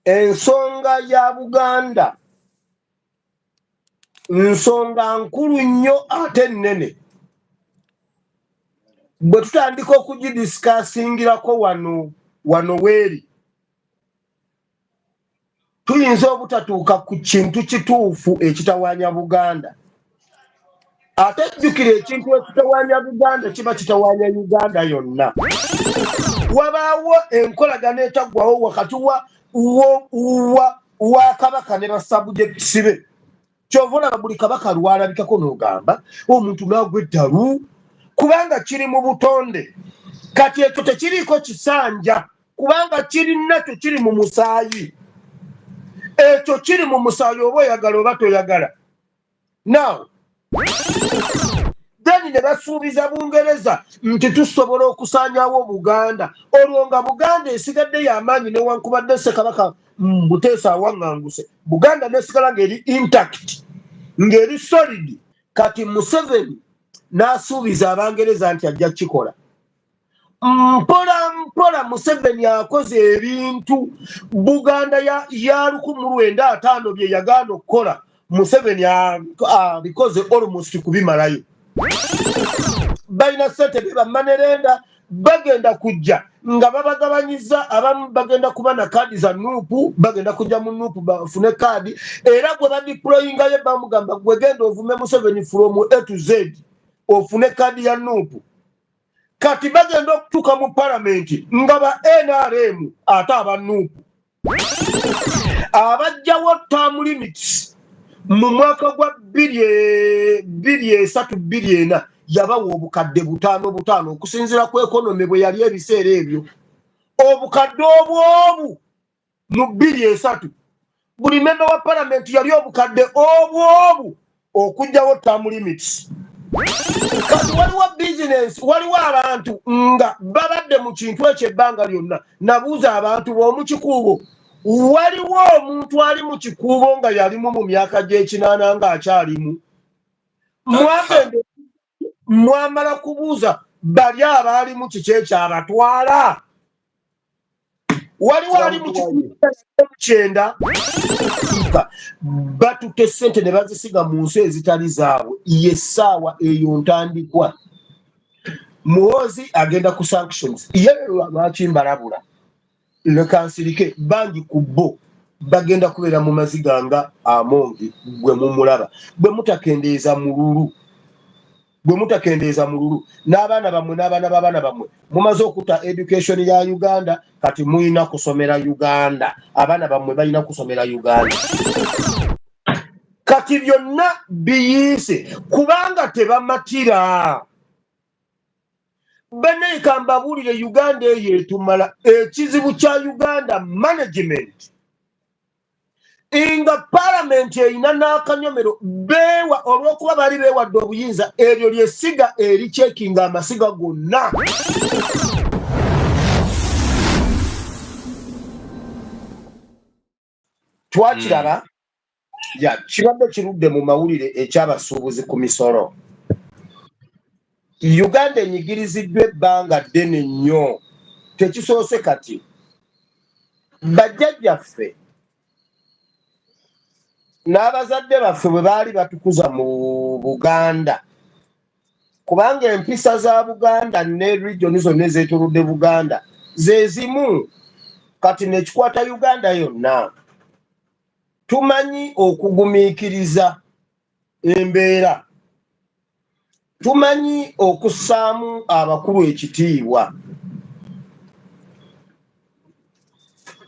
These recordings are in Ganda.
ensonga ya Buganda nsonga nkulu nnyo ate nnene. Bwe tutandika okugidisikaasingirako wano weeri, tuyinza obutatuuka ku kintu kituufu ekitawaanya Buganda. Ate jjukira ekintu ekitawaanya Buganda kiba kitawaanya Uganda yonna. Wabaawo enkolagana etaggwawo wakati wa Kabaka ne basabujekitisi be. Kyova olaba buli Kabaka lwalabikako n'ogamba omuntu naagwa eddalu kubanga kiri mu butonde. Kati ekyo tekiriiko kisanja kubanga kiri nakyo kiri mu musaayi. Ekyo kiri mu musaayi oba oyagala oba toyagala. Now, then ne basuubiza Bungereza nti tusobola okusaanyaawo Buganda. Olwo nga Buganda esigadde y'amaanyi newankubadde Ssekabaka Buteesa awaŋŋanguse. Buganda nesigala ng'eri intact, ng'eri solid. Kati Museveni n'asuubiza Abangereza nti ajja kikola. Mpola mpola Museveni akoze ebintu Buganda ya 1950 bye yagaana okukola. Museveni abikoze almost kubimalayo. Balina ssente be bamanerenda bagenda kujja nga babagabanyiza. Abamu bagenda kuba na kaadi za nuupu, bagenda kujja mu nuupu bafune kaadi. Era gwe badiployingayo bamugamba gwe genda ovume Museveni from A to Z ofune kaadi ya nuupu. Kati bagenda okutuuka mu palamenti nga ba NRM ate aba nuupu abajjawo term limits mu mwaka gwa 2003-2004 yabawa obukadde 5 okusinziira ku ekonomi bwe yali ebiseera ebyo. Obukadde obwobu mu 2003 buli member wa palamenti yali obukadde obwobu okujjawo term limits. Kati waliwo business, waliwo abantu nga babadde mu kintu ekyo ebbanga lyonna. Nabuuza abantu b'omu kikuubo, waliwo omuntu ali mu kikuubo nga yalimu mu myaka gy'ekinaana ng'akyalimu? Mwagende mwamala kubuuza bali abaalimu kiki ekyabatwala? Waliwo ali mu kikuubo kyenda batutte ssente ne bazisiga mu nsi ezitali zaabwe. Yessaawa eyo ntandikwa. Muhoozi agenda ku sanctions. Ye lwaki mbalabula lekansirike bangi ku bo bagenda kubeera mu maziga nga Amongi gwe mumulaba. Bwe mutakendeeza mululu n'abaana bammwe n'abaana b'abaana bammwe mumaze okuta education ya Uganda. Kati muyina kusomera Uganda, abaana bammwe balina kusomera Uganda. Kati byonna biyiise kubanga tebamatira. Beneeka mbabuulire Uganda eyo etumala. Ekizibu kya Uganda management inga parliament eyina n'akanyomero beewa olw'okuba bali beewadde obuyinza. Eryo lyessiga ericekinga amasiga gonna. Twakiraba kibadde kirudde mu mawulire ekyabasuubuzi ku misolo. Uganda enyigiriziddwa ebbanga ddene nnyo. Tekisoose kati bajjajjaffe n'abazadde baffe bwe baali batukuza mu Buganda, kubanga empisa za Buganda ne region zonna ezeetolodde Buganda ze zimu. Kati nekikwata Uganda yonna. Tumanyi okugumiikiriza embeera, tumanyi okussaamu abakulu ekitiibwa.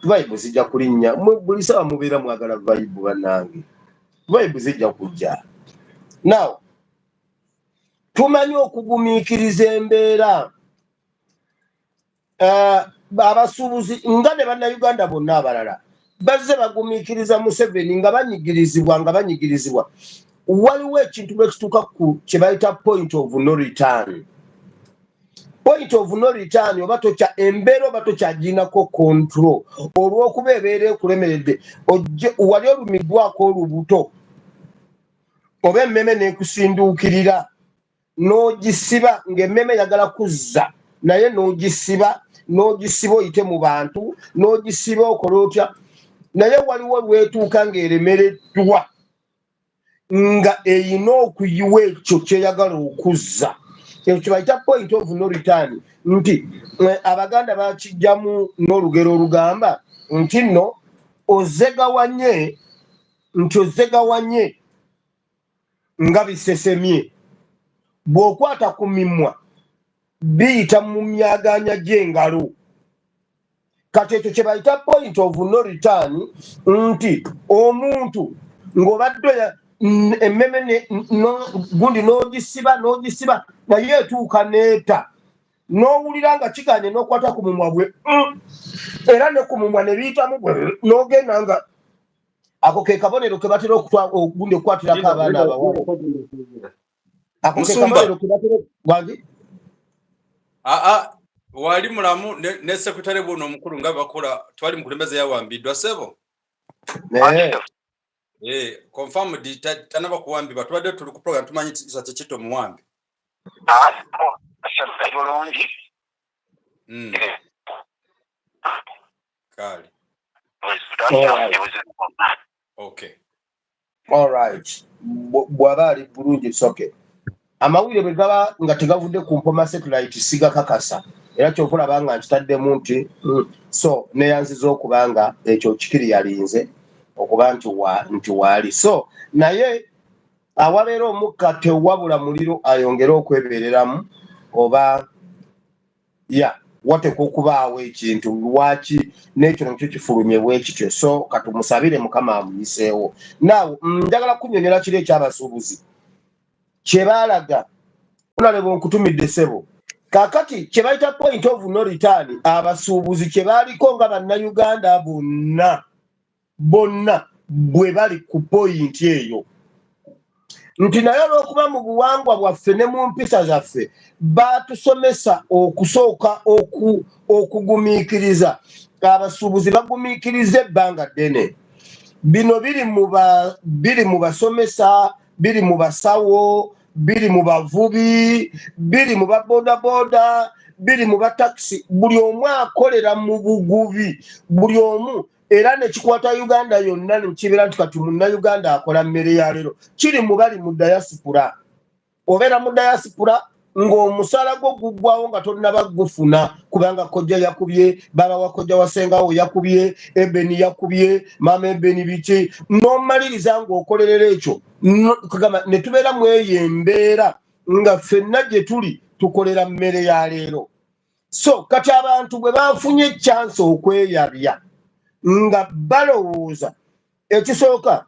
Vibe zijja kulinnya buli sawa mubeera mwagala vibe bannange. Vibe zijja kujja. Now, tumanyi okugumiikiriza embeera. Abasuubuzi nga ne bannayuganda bonna abalala bazze bagumiikiriza Museveni nga banyigirizibwa. Waliwo ekintu bwe kituuka ku kye bayita point of no return. Point of no return oba embeera oba tokyaginako control olw'okuba ebeera ekulemeredde. Wali olumiddwako olubuto oba emmeme n'ekusinduukirira n'ogisiba ng'emmeme yagala kuzza naye n'ogisiba oyite mu bantu n'ogisiba okola otya. naye waliwo lwetuuka ng'eremereddwa nga eyina okuyiwa ekyo kyeyagala okuzza. Ekyo kyebayita point of no return, nti abaganda bakijjamu n'olugero olugamba nti nno ozegawanye nga bisesemye, bw'okwata ku mimwa biyita mu myaganya gy'engalo. Kati ekyo kye bayita point of no return, nti omuntu ng'obadde emmeme gundi n'ogisiba naye etuuka neeta n'owulira nga kiganye n'okwata ku mumwa gwe era ne ku mumwa ne biyitamu gwe n'ogenda nga ako ke kabonero ke batera gundi okukwatirako abaana abawala. Ako ke kabonero ke batera wangi wali mulamu ne sekretary bono omukulu nga bakola twali mukulembeze yawambiddwa sebo confirm di tanaba kuwambibwa tubadde tuli ku program tumanyi kisa kyekito muwambi kale okay all right bwaba ali bulungi soke amawulire bwe gaba nga tegavudde ku mpoma satellite siga kakasa era kyokulaba nga nkitaddemu nti so neyanziza okubanga ekyo kikiri yalinze okuba nti waali so naye awabeera omukka tewabula muliro ayongera okwebereramu oba watekwa okubaawo ekintu lwaki n'ekyo nakyo kifulumye bwe kityo so katumusabire mukama amuyiseewo. Naawe njagala kunyonyera kiri ekyabasuubuzi kye baalaga kunaleba nkutumidde ssebo kaakati kye bayita point of no return abasuubuzi kye baaliko nga bannayuganda bonna bwe bali ku point eyo nti naye olw'okuba mu buwangwa bwaffe ne mu mpisa zaffe batusomesa okusooka okugumiikiriza abasuubuzi bagumiikiriza ebbanga ddene. Bino biri mu basomesa, biri mu basawo, biri mu bavubi, biri mu baboodabooda, biri mu batakisi, buli omu akolera mu bugubi, buli omu era nekikwata Uganda yonna nekibeera nti kati munnayuganda akola mmere ya leero kiri mu bali mu diaspora. Obeera mu diaspora ng'omusaala gwo guggwawo nga tonnaba gufuna kubanga kojja yakubye, baba wa kojja wasengawo yakubye, Ebeni yakubye, maama Ebeni biki n'omaliriza ng'okolerera ekyo ne tubeera mu eyo embeera nga ffenna gye tuli tukolera mmere ya leero. So kati abantu bwe bafunye chance okweyabya nga balowooza ekisooka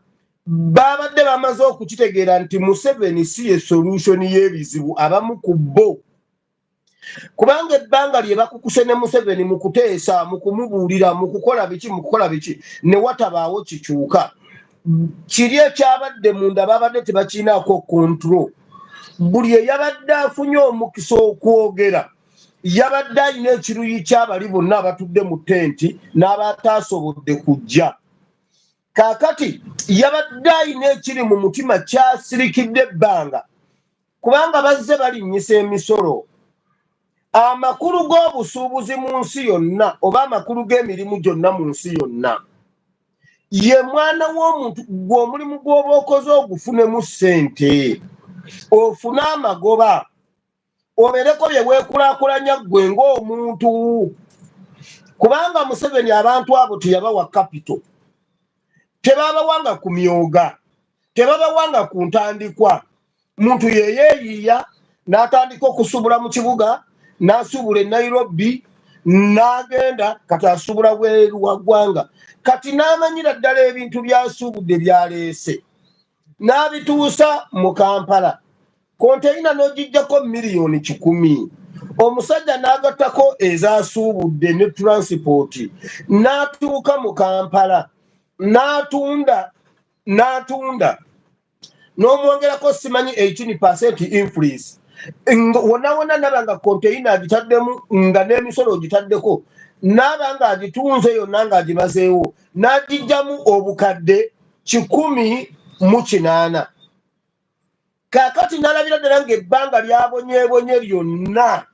babadde bamaze okukitegeera nti Museveni si ye solution y'ebizibu abamu ku bo kubanga ebbanga lye bakukuse ne Museveni mu kuteesa mu kumubuulira mu kukola biki ne watabaawo kikyuka kiri ekyabadde munda babadde tebakinaako control. Buli eyabadde afunye omukisa okwogera yabadde alina ekiruyi ky'abali bonna abatudde mu tenti n'abataasobodde kujja. Kaakati yabadde alina ekiri mu mutima kyasirikidde ebbanga kubanga bazze balinnyisa emisolo. Amakulu g'obusuubuzi mu nsi yonna oba amakulu g'emirimu gyonna mu nsi yonna ye mwana w'omuntu gwe omulimu gw'oba okoze ogufunemu ssente ofune amagoba obeereko bye weekulaakulanya ggwe ng'omuntu kubanga Museveni abantu abo teyabawa kapito, tebabawanga ku myoga, tebabawanga ku ntandikwa. Muntu yeyeeyiiya n'atandika okusubula mu kibuga n'asubula e Nairobi n'agenda kati asubula bweru wa ggwanga kati n'amanyira ddala ebintu by'asuubudde byaleese n'abituusa mu Kampala konteyina n'ogijjako miliyoni 100 omusajja n'agattako ezasuubudde ne transport n'atuuka mu Kampala n'atunda n'omwongerako simanyi 18% influence wonna naba nga konteyina agitaddemu nga n'emisolo ogitaddeko n'aba nga agitunze yonna ng'agimazeewo n'agijjamu obukadde 108. Kaakati n'alabira ddala ng'ebbanga lyabonyeebonye lyonna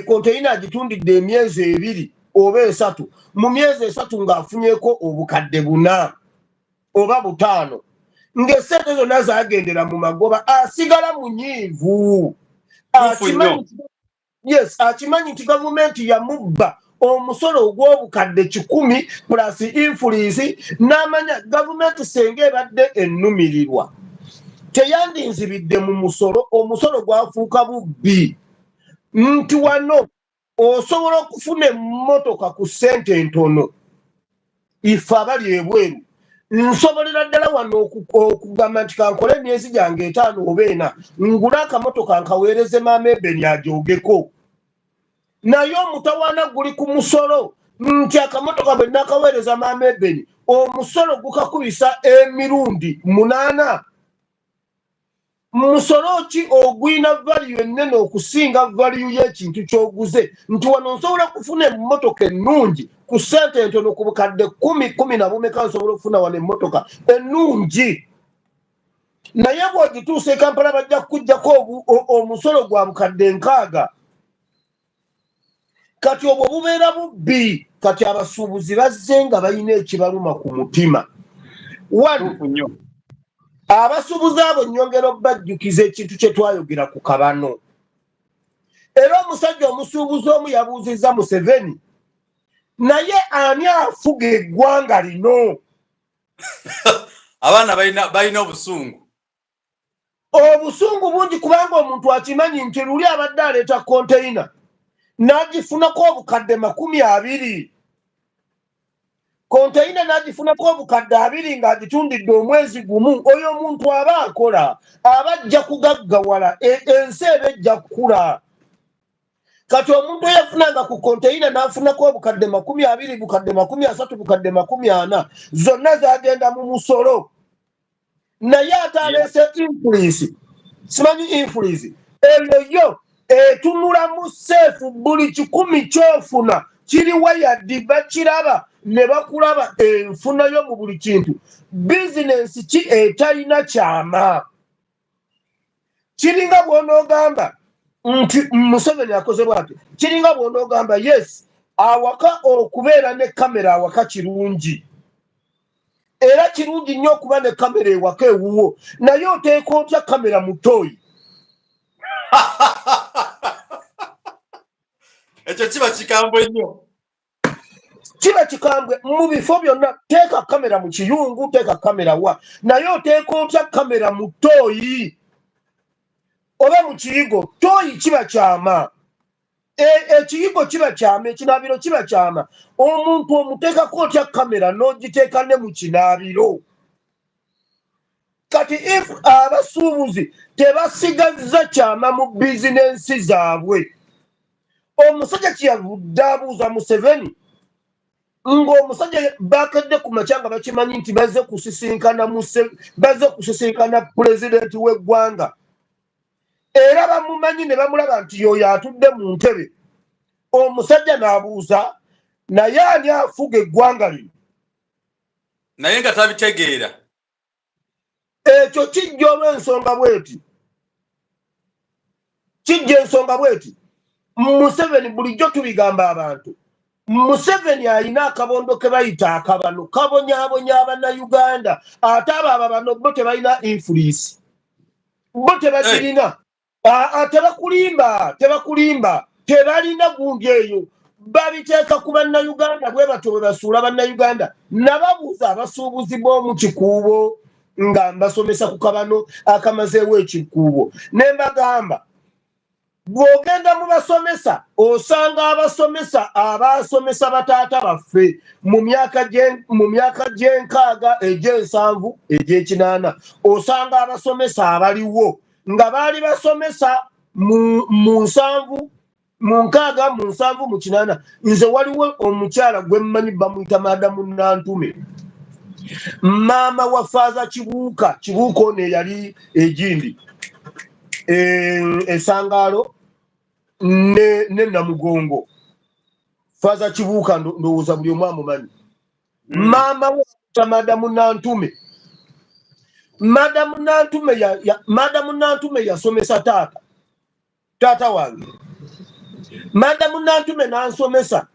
konteyina agitundidde emyezi 2 oba 3 mu myezi 3 ng'afunyeko obukadde 4 oba 5 ng'essente zonna zagendera mu magoba asigala munyiivu akimanyi nti gavumenti yamubba omusolo ogw'obukadde 10 plus influence n'amanya gavumenti senga ebadde ennumirirwa teyandinzibidde mu omusolo gwafuuka bubbi nti wano osobola okufuna emmotoka ku ssente entono ife abali ebweru nsobolera ddala wano okugamba nti kankole emyezi gyange 5 oba 4 ngula akamotoka nkaweereze maama Ebeni ajoogeko naye omutawaana guli ku musolo nti akamotoka bwe nakaweereza maama Ebeni omusolo gukakubisa emirundi 8 musolo ki ogwina value ennene okusinga value y'ekintu ky'oguze nti wano nsobola kufuna emmotoka ennungi ku ssente entono ku bukadde 10 na bumeka nsobola okufuna wano emmotoka ennungi naye bw'ogituusa e Kampala bajja kukuggyako omusolo gwa bukadde 6 kati obwo bubeera bubbi kati abasuubuzi bazze nga balina ekibaluma ku mutima abasuubuzi abo nnyongera okubajjukiza ekintu kye twayogera ku kabano era omusajja omusuubuzi omu yabuuzizza Museveni naye ani afuga eggwanga lino abaana balina obusungu bungi kubanga omuntu akimanyi nti luli abadde aleeta konteyina n'agifunako obukadde 20 konteyina n'agifunako obukadde 2 ng'agitundidde omwezi gumu oyo omuntu aba akola aba ajja kugaggawala ensi eba ejja kukula kati omuntu eyafunanga ku konteyina n'afunako obukadde 20 bukadde 30 bukadde 40 zonna zagenda mu musolo naye ate aleese influence simanyi influence eyo yo etunula mu seefu buli 10 kyofuna kiriwa yaddi bakiraba ne bakulaba enfuna yo mu buli kintu bizinensi ki etalina kyama kiringa bw'onoogamba nti Museveni akoze bw'ati kiringa bw'onoogamba yes awaka okubeera ne kamera awaka kirungi era kirungi nnyo okuba ne kamera ewaka ewuwo naye oteeka otya kamera mutoyi ekyo kiba kikambwe nnyo kiba kikambwe mu bifo byonna teeka kamera mu kiyungu teeka kamera wa naye oteeka otya kamera mutoyi oba mu kiyigo toyi kiba kyama ekiyigo kiba kyama ekinaabiro kiba kyama omuntu omuteekako otya kamera n'ogiteeka ne mu kinaabiro kati if abasuubuzi tebasigazza kyama mu bizinensi zaabwe omusajja kyeyavudde abuuza Museveni ng'omusajja bakedde ku makya nga bakimanyi nti bazze kusisinkana pulezidenti w'eggwanga era bamumanyi ne bamulaba nti yoyo atudde mu ntebe omusajja n'abuuza naye ani afuga eggwanga lino naye nga tabitegeera ekyo kijja olw'ensonga bweti kijja ensonga bweti Museveni bulijjo tubigamba abantu Museveni alina akabondo ke bayita akabano kabonyaabonya abannayuganda ate abo bano bo tebalina influence bo tebagirina tebakulimba tebalina gundi eyo babiteeka ku bannayuganda bwe batyo bwe basuula bannayuganda nababuuza abasuubuzi b'omu kikuubo nga mbasomesa ku kabano akamazeewo ekikuubo ne mbagamba bw'ogenda mu basomesa osanga abasomesa bataata baffe mu myaka gy'enkaaga egy'ensanvu egy'ekinaana osanga abasomesa abaliwo nga baali basomesa mu nsanvu mu nkaaga mu nsanvu mu kinaana nze waliwo omukyala gwe mmanyi bamuyita Madamu Nantume maama wa Faaza Kibuuka ono eyali egindi esangaalo ne Namugongo Faaza Kibuuka ndowooza buli omu amumanyi maama wa Madamu Nantume Madamu Nantume yasomesa taata wange Madamu Nantume n'ansomesa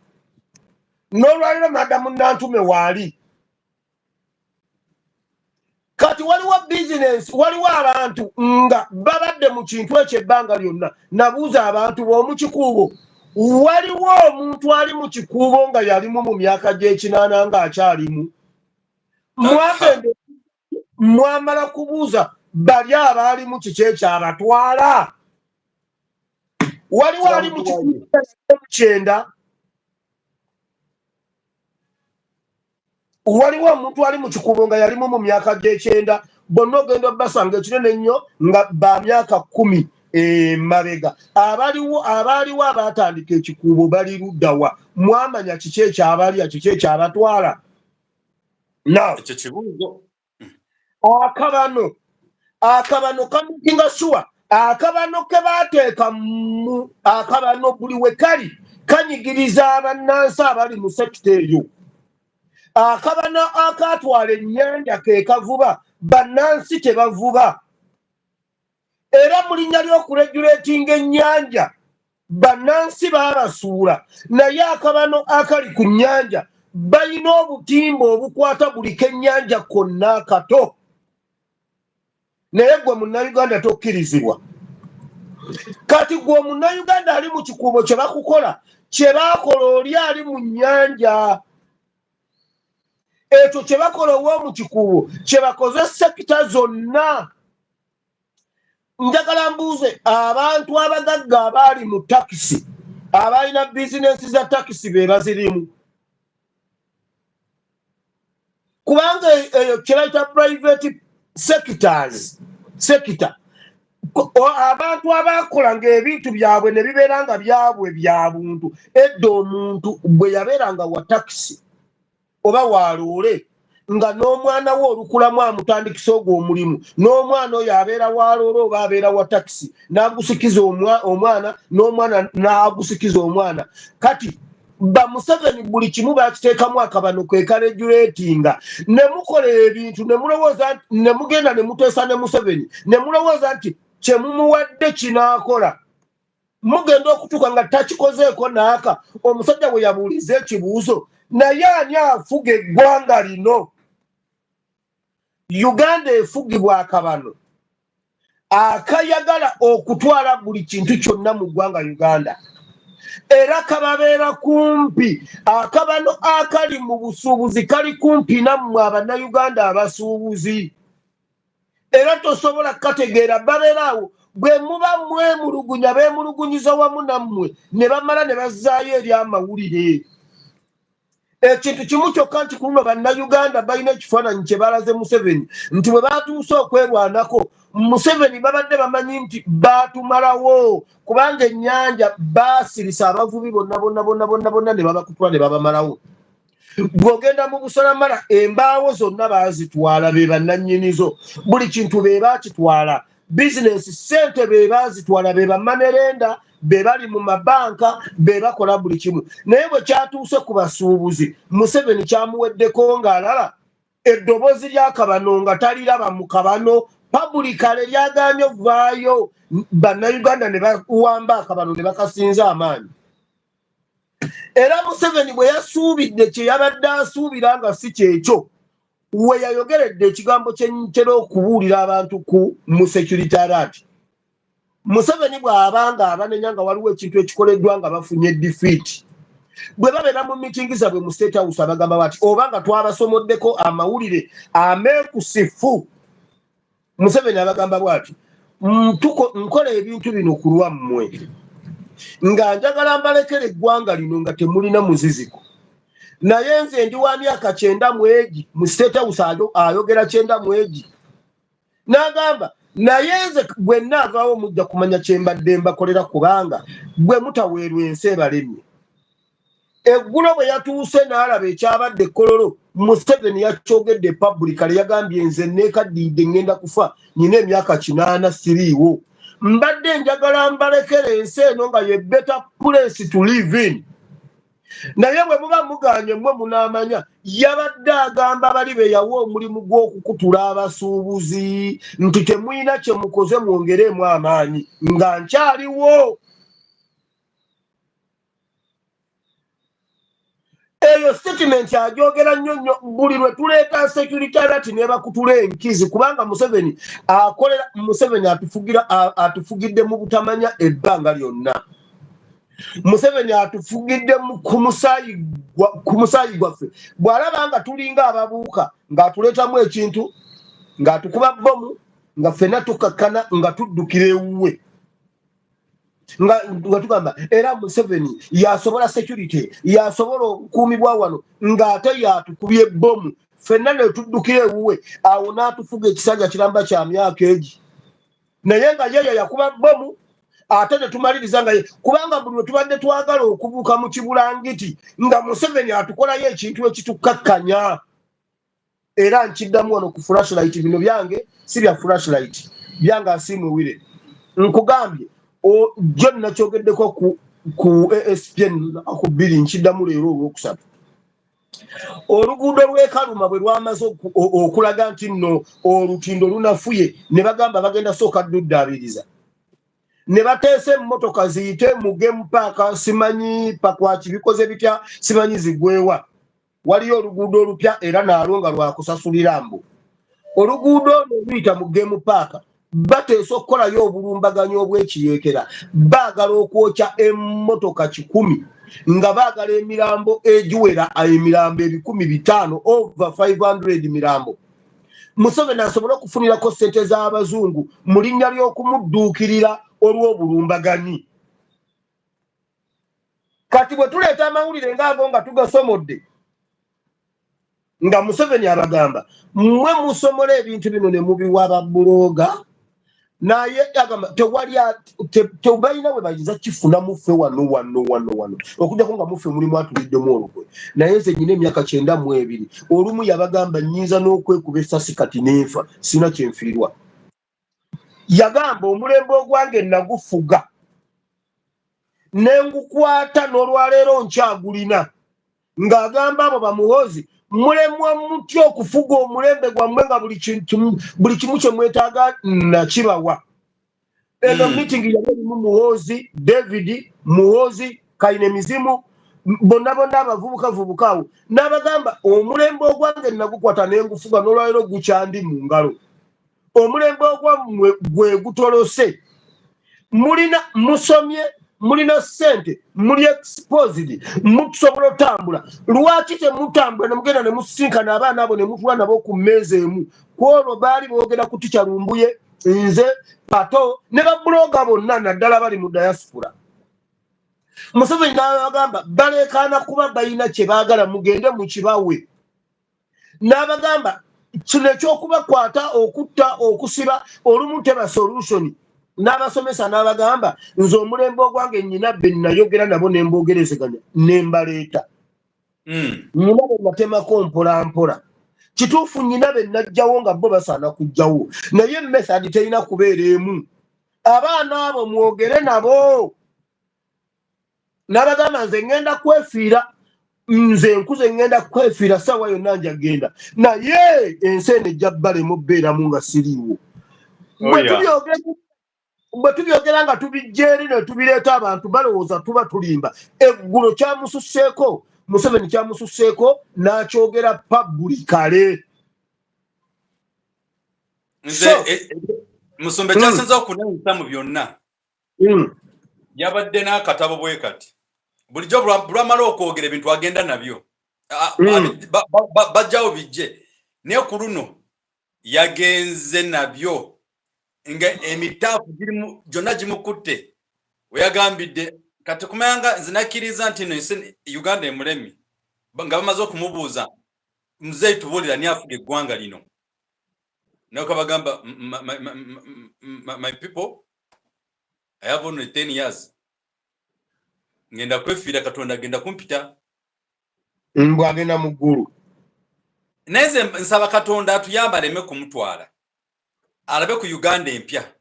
n'olwaliro madamu Nantume waali kati waliwo bizinensi waliwo abantu nga babadde mu kintu ekyo ebbanga lyonna nabuuza abantu b'omu kikuubo waliwo omuntu ali mu kikuubo nga yalimu mu myaka gy'ekinaana ng'akyalimu mwagende mwamala kubuuza bali abaali mu kiki ekyabatwala waliwo ali mu kikuubo kyenda waliwo omuntu ali mu kikuubo nga yalimu mu myaka gy'ekyenda bonna ogenda basanga ekinene nnyo nga ba myaka 10 mabega abaaliwo abaatandika ekikuubo bali luddawa mwamanya kiki ekyabalya kiki ekyabatwala ekyo kibuuzo akabano kamukinga shuwa akabano ke baateeka mu akabano buli we kali kanyigiriza abannansi abali mu sekita eyo akabano akatwala ennyanja ke kavuba bannansi tebavuba era mu linnya ly'okureguletinga ennyanja bannansi baabasuula naye akabano akali ku nnyanja balina obutimba obukwata buli kennyanja konna akato naye gwe munnayuganda tokkirizibwa kati gwe munnayuganda ali mu kikuubo kye bakukola kye baakola oli ali mu nnyanja ekyo kye bakola ow'omu kikuubo kye bakoze sekita zonna njagala mbuuze abantu abagagga abaali mu takisi abalina bizinensi za takisi be bazirimu kubanga eyo kyebayita private sector abantu abakolanga ebintu byabwe ne bibeera nga byabwe bya buntu edda omuntu bwe yabeeranga wa takisi oba waloole nga n'omwana we olukulamu amutandikisa ogwo omulimu n'omwana oyo abeera waloole oba abeera wa takisi n'agusikiza omwana n'omwana n'agusikiza omwana kati Museveni buli kimu bakiteekamu akabano ke kareguletinga ne mukola ebintu ne mulowooza ne mugenda ne muteesa ne Museveni ne mulowooza nti kye mumuwadde kinaakola mugenda okutuuka nga takikozeeko naaka omusajja we yabuuliza ekibuuzo naye ani afuga eggwanga lino Uganda efugibwa akabano akayagala okutwala buli kintu kyonna mu ggwanga Uganda era kababeera kumpi akabano akali mu busuubuzi kali kumpi nammwe abannayuganda abasuubuzi era tosobola kategeera babeeraawo bwe muba mwemulugunya beemulugunyiza wamu nammwe ne bamala ne bazzaayo eri amawulire ekintu kimu kyokka nti kuno bannayuganda balina ekifaananyi kye balaze Museveni nti bwe baatuuse okwerwanako Museveni babadde bamanyi nti baatumalawo kubanga ennyanja baasirisa abavubi bonna ne babakutula ne babamalawo bw'ogenda mu Busalamala embaawo zonna baazitwala be bannannyinizo buli kintu be baakitwala bizinensi ssente be baazitwala be bamanerenda be bali mu mabanka be bakola buli kimu naye bwe kyatuuse ku basuubuzi Museveni kyamuweddeko ng'alala eddoboozi ly'akabano nga taliraba mu kabano pabulikale lyagaanye ovaayo bannayuganda ne bawamba akabano ne bakasinza amaanyi era Museveni bwe yasuubidde kye yabadde asuubira nga si kyekyo we yayogeredde ekigambo kyenyitera okubuulira abantu mu security alert Museveni bw'abanga abanenya nga waliwo ekintu ekikoleddwa nga bafunye defeat bwe babeera mu mitingi zaabwe mu State House abagamba bati oba nga twabasomoddeko amawulire ameekusifu Museveni abagamba bwati nkola ebintu bino ku lwammwe nga njagala mbalekera eggwanga lino nga temulina muziziko naye nze ndi wa myaka 9 mwegi mu State House ayogera 9 mwegi n'agamba naye nze bwe nnaavaawo mujja kumanya kye mbadde mbakolera kubanga bwe mutaweerwa ensi ebalemye eggulo bwe yatuuse n'alaba ekyabadde Kololo Museveni yakyogedde publicly yagambye nze neekaddiidde ngenda kufa nyina emyaka 8 siriiwo mbadde njagala mbalekera ensi eno nga ye better place to live in naye bwe muba muganye mmwe munaamanya yabadde agamba bali be yawa omulimu gw'okukutula abasuubuzi nti temulina kye mukoze mwongeremu amaanyi nga nkyaliwo eyo statement ajogera nnyo buli lwe tuleeta security alert ne bakutula enkizi kubanga Museveni akolera Museveni atufugidde mu butamanya ebbanga lyonna. Museveni atufugidde ku musaayi gwaffe bw'alaba nga tulinga ababuuka ng'atuleetamu ekintu ng'atukuba bbomu nga ffenna tukakkana nga tuddukira ewuwe nga tugamba era Museveni yasobola security yasobola okukuumibwa wano ng'ate yatukubye bbomu ffenna ne tuddukira ewuwe awo n'atufuga ekisanja kiramba kya myaka egi naye nga yeyo yakuba bbomu ate ne tumaliriza nga kubanga buli lwe tubadde twagala okubuuka mu kibulangiti nga Museveni atukolayo ekintu ekitukkakkanya era nkiddamu wano ku flashlight bino byange si bya flashlight byange asiimuwire nkugambye John nakyogeddeko ku ASPN ku 2 nkiddamu leero olwokusatu oluguudo lw'e Kaluma bwe lwamaze okulaga nti nno olutindo lunafuye ne bagamba bagenda sooka dduddaabiriza ne bateese emmotoka ziyite mu Game Park simanyi pakwaki bikoze bitya simanyi zigwewa waliyo oluguudo olupya era naalwo nga lwakusasulira mbu oluguudo oluyita mu Game Park bateese okukolayo obulumbaganyo obw'ekiyeekera baagala okwokya emmotoka 100 nga baagala emirambo egiwera emirambo 500 over 500 mirambo Museveni asobola okufunirako ssente z'abazungu mu linnya ly'okumudduukirira olw'obulumbaganyi. Kati bwe tuleeta amawulire ng'ago nga tugasomodde nga Museveni abagamba mmwe musomola ebintu bino ne mubiwa ababulooga naye agamba tebalina bwe bayinza kifuna muffe wano okuddako nga muffe mulimu atuliddemu olukwe naye nze nyina emyaka 92 olumu yabagamba nnyinza n'okwekuba essasi kati n'enfa sina kyenfiirwa yagamba omulembe ogwange nagufuga nengukwata n'olwaleero nkyagulina ng'agamba abo bamuhozi mulemwa mutya okufuga omulembe gwammwe nga buli kimu kye mwetaaga nakibawa eno meeting yalimu Muhoozi David Muhoozi Kaine Mizimu bonna abavubuka awo n'abagamba omulembe ogwange nagukwata nengufuga n'olwaleero gukyandi mu ngalo omulembe ogwammwe gwe gutolose mulina musomye mulina ssente muli exposed musobola otambula lwaki temutambula ne mugenda ne musinkana abaana abo ne mutula nabo ku mmeeza emu kwolwo baali boogera ku Ticha Lumbuye nze Pato ne babuloga bonna naddala bali mu diaspora Museveni n'abagamba baleekaana kuba balina kye baagala mugende mu kibawe n'abagamba kino ekyokubakwata okutta okusiba olumu teba solution n'abasomesa n'abagamba nze omulembe ogwange nnyina be nayogera nabo ne mboogerezeganya ne mbaleeta nnyina be natemako mpolampola kituufu nnyina be najjawo nga bo basaana kujjawo naye method terina kubeera emu abaana abo mwogere nabo n'abagamba nze ngenda kwefiira nze nkuze ngenda kwefiira ssaawa yonna njagenda naye ensi eno ejja bbalemu bbeeramu nga siriiwo bwe tubyogera nga tubijjeeri ne tubireeta abantu balowooza tuba tulimba eggulo kyamususseeko Museveni kyamususseeko n'akyogera pabulikale nze Musumbe kyasinza okunanyisa mu byonna yabadde n'akatabo bwe kati bulijjo lwamala okwogera ebintu agenda nabyo bajjawo bijje naye ku luno yagenze nabyo nga emitaafu girimu gyonna gimukutte weyagambidde kati kumayanga nze nakkiriza nti no Uganda emulemi nga bamaze okumubuuza muzeeyi tubuulira ni afuga eggwanga lino naye kabagamba my people I have only 10 years ngenda kwefiira Katonda agenda kumpita mbwagenda mu ggulu naye nsaba Katonda atuyamba aleme kumutwala alabe ku Uganda empya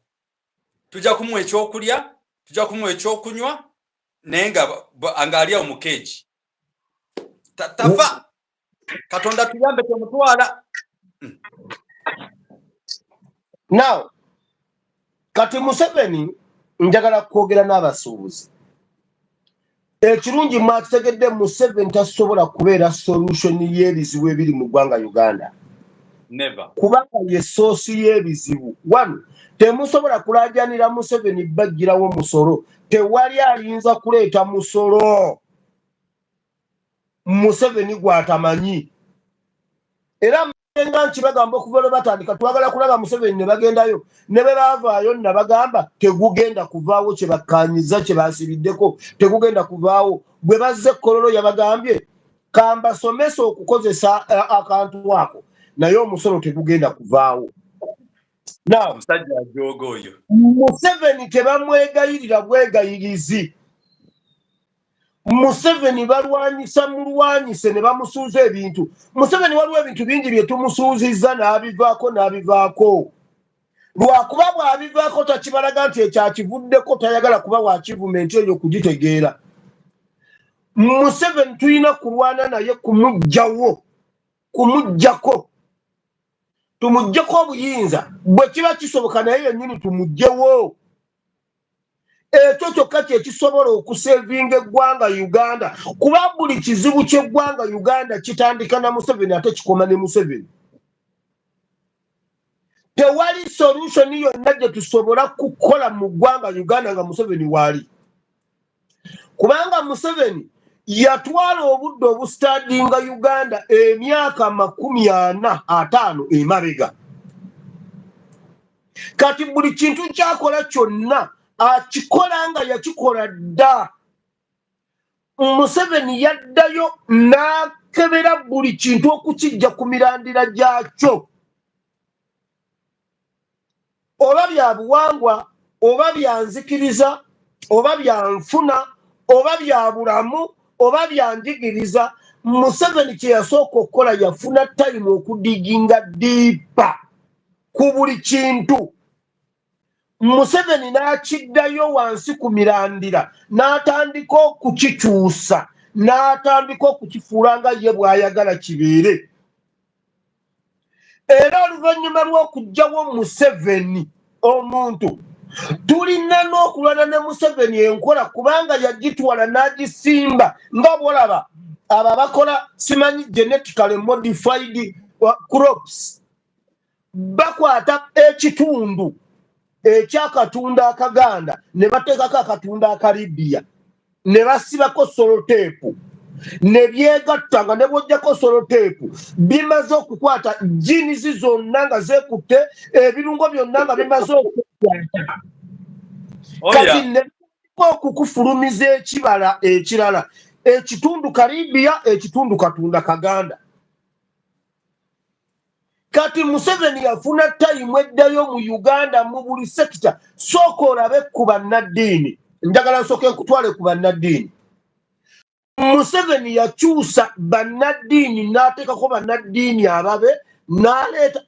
tujja kumuwa ekyokulya tujja kumuwa ekyokunywa naye nga ali awo mu keegi tafa Katonda tuyambe temutwala now kati Museveni njagala kwogera n'abasuubuzi ekirungi mwakitegedde Museveni tasobola kubeera solution y'ebizibu ebiri mu ggwanga Uganda. Never. Kubanga ye soosi y'ebizibu. One, temusobola kulaajanira Museveni baggirawo musolo. Tewali ayinza kuleeta musolo. Museveni gwatamanyi. Era nga nkibagamba okuva lwe batandika twagala kulaba Museveni ne bagendayo ne bwe baavaayo nabagamba tegugenda kuvaawo kye bakkaanyiza kye baasibiddeko tegugenda kuvaawo. Bwe bazze Kololo yabagambye kambasomesa okukozesa akantu ako naye omusolo tegugenda kuvaawo. Musajja ajogo oyo. Museveni tebamwegayirira bwegayirizi. Museveni balwanyisa mulwanyise ne bamusuuza ebintu. Museveni waliwo ebintu bingi bye tumusuuzizza n'abivaako. Lwakuba bw'abivaako takibalaga nti ekyakivuddeko tayagala kuba wa kivumenti eyo kugitegeera. Museveni tulina kulwana naye kumuggyako. Tumuggyeko obuyinza. Bwe kiba kisoboka naye yennyini tumugyewo. Ekyo kyokka kye kisobola okusevinga eggwanga Uganda. Kuba buli kizibu ky'eggwanga Uganda kitandika na Museveni ate kikoma ne Museveni. Tewali solution yonna gye tusobola kukola mu ggwanga Uganda nga Museveni waali. Kubanga Museveni yatwala obudde obustandinga Uganda emyaka 45 emabega. Kati buli kintu kyakola kyonna akikola nga yakikola dda. Museveni yaddayo n'akebera buli kintu okukijja ku mirandira gyakyo. Oba bya buwangwa, oba bya nzikiriza, oba bya nfuna, oba bya bulamu, oba bya njigiriza. Museveni kye yasooka okukola yafuna time okudiginga diipa ku buli kintu. Museveni n'akiddayo wansi ku mirandira n'atandika okukikyusa n'atandika okukifuula nga ye bw'ayagala kibeere. Era oluvannyuma lw'okugyawo Museveni omuntu tulina n'okulwana ne Museveni enkola kubanga yagitwala n'agisimba nga bw'olaba abo abakola simanyi genetically modified crops bakwata ekitundu ekyakatunda akaganda ne bateekako akatunda akalibiya ne basibako soloteepu ne byegatta nga ne bw'oggyako soloteepu bimaze okukwata jinizi zonna nga zeekutte ebirungo byonna nga bimaze okukwata. Kati ne okukufulumiza ekibala ekirala ekitundu kalibiya ekitundu katunda kaganda. Kati Museveni yafuna time eddayo mu Uganda mu buli sekita. Sooka olabe ku bannaddiini. Njagala nsooke nkutwale ku bannaddiini. Museveni yakyusa bannaddiini n'ateekako bannaddiini ababe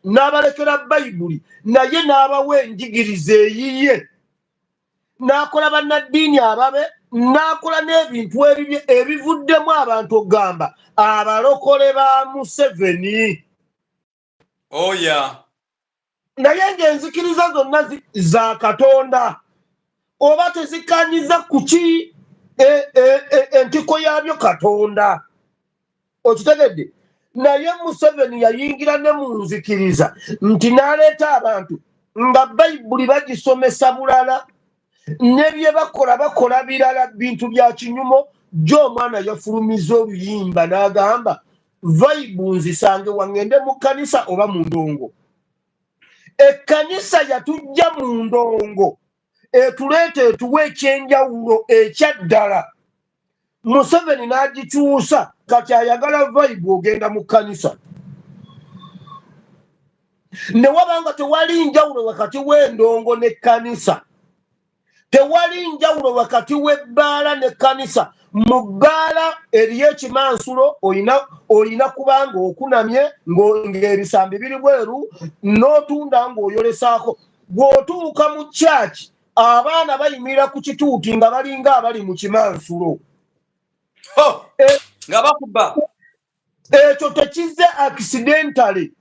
n'abalekera Bayibuli naye n'abawa enjigiriza eyiye. N'akola bannaddiini ababe n'akola n'ebintu ebivuddemu abantu okugamba abalokole ba Museveni. Oh yeah. Naye ng'enzikiriza zonna za Katonda oba tezikkaanyiza ku ki entiko yaabyo Katonda. Okitegedde? Naye Museveni yayingira ne mu nzikiriza nti n'aleeta abantu nga Bayibuli bagisomesa bulala ne bye bakola birala bintu bya kinyumo. Omwana yafulumiza oluyimba n'agamba Vayibu nzisange wangende mu kkanisa oba mu ndongo. Ekkanisa yatujja mu ndongo etuleeta etuwa ekyenjawulo ekyaddala. Museveni n'agikyusa kati ayagala Vayibu ogenda mu kkanisa. Ne wabanga tewali njawulo wakati w'endongo n'ekkanisa. Tewali njawulo wakati w'ebbaala n'ekkanisa. Mu bbaala eriyo ekimansulo olina kubanga okunamye ng'ebisambi biri bweru n'otunda ng'oyolesaako. Bw'otuuka mu kyaki abaana bayimirira ku kituuti nga balinga abali mu kimansulo. Nga bakuba. Ekyo tekize accidentally.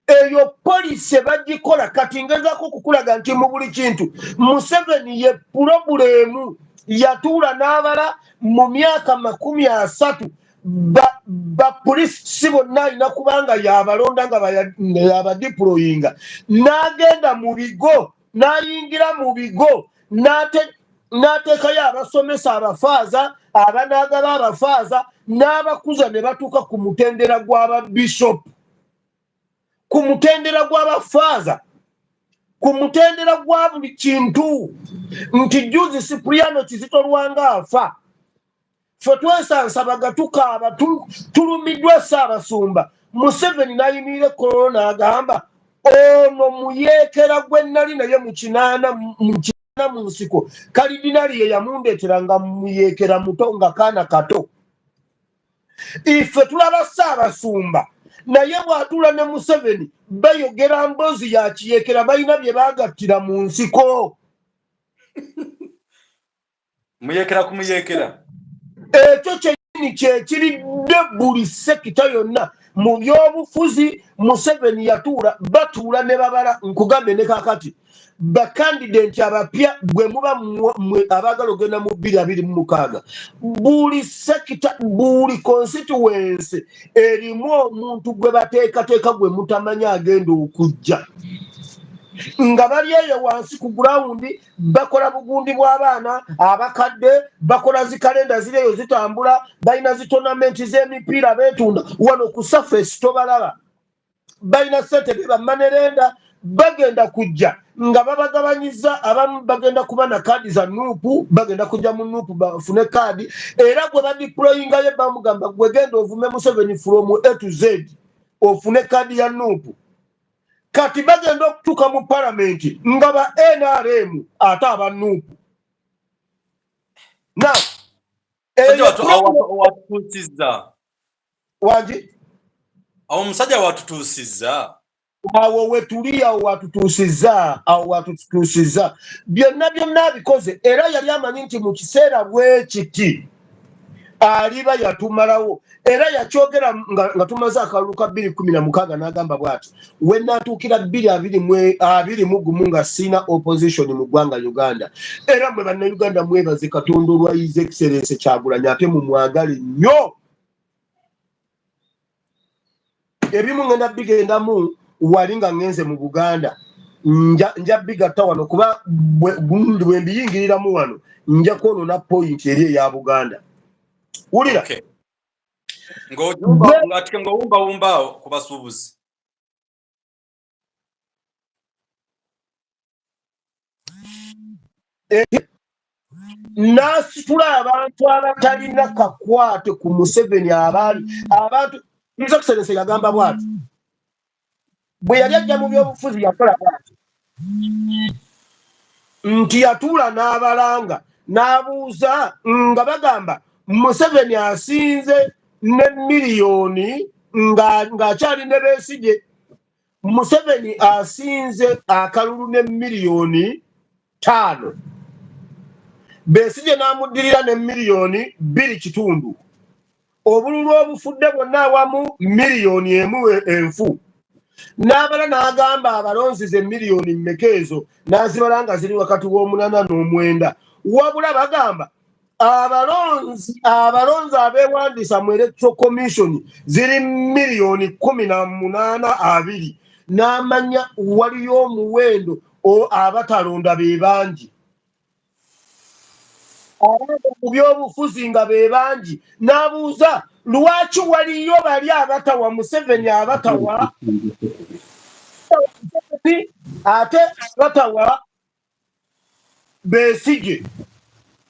Eyo poliisi bagikola kati ngezaako okukulaga nti mu buli kintu Museveni ye pulobulemu yatuula n'abala mu myaka 30 ba police si bonna alina kubanga yabalonda nga yabadiployinga n'agenda mu bigo n'ayingira mu bigo n'ateekayo abasomesa abafaaza abanaaga b'abafaaza n'abakuza ne batuuka ku mutendera gw'ababishopu ku mutendera gw'abafaaza ku mutendera gwa buli kintu nti juzi Cipriano Kizito Lwanga afa ffe twesansabaga tukaaba tulumiddwa Ssaabasumba Museveni n'ayimirira korona agamba ono muyeekera gwe nali naye mu kinaana mu nsiko kalidinali ye yamundeetera nga muyeekera muto nga kaana kato ife tulaba Ssaabasumba naye bw'atuula ne Museveni bayogera mboozi ya kiyeekera balina bye baagattira mu nsiko muyeekera ku muyeekera ekyo kyennyini kyekiridde buli sekita yonna mu byobufuzi Museveni yatuula batuula ne babala nkugambe ne kakati bakandidenti abapya gwe muba mwe abaagala ogenda mu 2026 buli sekita buli constituency erimu omuntu gwe bateekateeka gwe mutamanya agenda okujja nga bali eyo wansi ku gurawundi bakola bugundi bw'abaana abakadde bakola zikalenda zireyo zitambula balina zitonamenti z'emipiira beetunda wano ku surface tobalaba balina ssente bamanerenda bagenda kujja nga babagabanyiza abamu bagenda kuba na kaadi za nuupu bagenda kujja mu nuupu bafune kaadi era gwe badiployingayo bamugamba gwe genda ovume Museveni from A to Z ofune kaadi ya nuupu kati bagenda okutuuka mu palamenti nga ba NRM ate aba nuupu na wangi awo omusajja watutuusizza awo wetuli awo watutuusizza byonna abikoze era yali amanyi nti mu kiseera bwekiti aliba yatumalawo era yakyogera nga tumaze akalulu ka 2016 n'agamba bw'ati we naatuukira 2021 nga siina opposition mu ggwanga Uganda era mwe bannayuganda mwebaze Katonda olwa His Excellency Kyagulanyi ate mumwagale nnyo ebimu ngenda bigendamu wali nga ngenze mu Buganda nja bigatta wano kuba bwe mbiyingiriramu wano nja kwonona point eri eya Buganda wulira ng'owumbawumba ku basuubuzi n'asitula abantu abatalina kakwate ku Museveni abantu His Excellency yagamba bw'ati bwe yali ajja mu byobufuzi yakola bw'ati nti yatuula n'abalanga n'abuuza nga bagamba Museveni asinze ne miliyoni ng'akyali ne Besigye Museveni asinze akalulu ne miliyoni 5 Besigye n'amuddirira ne miliyoni 2.5 obululu obufudde bwonna awamu miliyoni 1 enfu n'abala n'agamba abalonzi ze miliyoni mmeka ezo n'azibala nga ziri wakati w'omunana n'omwenda wabula bagamba abalonzi abeewandiisa mu Electoral Commission ziri miliyoni 18.2 n'amanya waliyo omuwendo abatalonda be bangi mu byobufuzi nga be bangi n'abuuza lwaki waliyo bali abatawa Museveni abatawa ate abatawa Besigye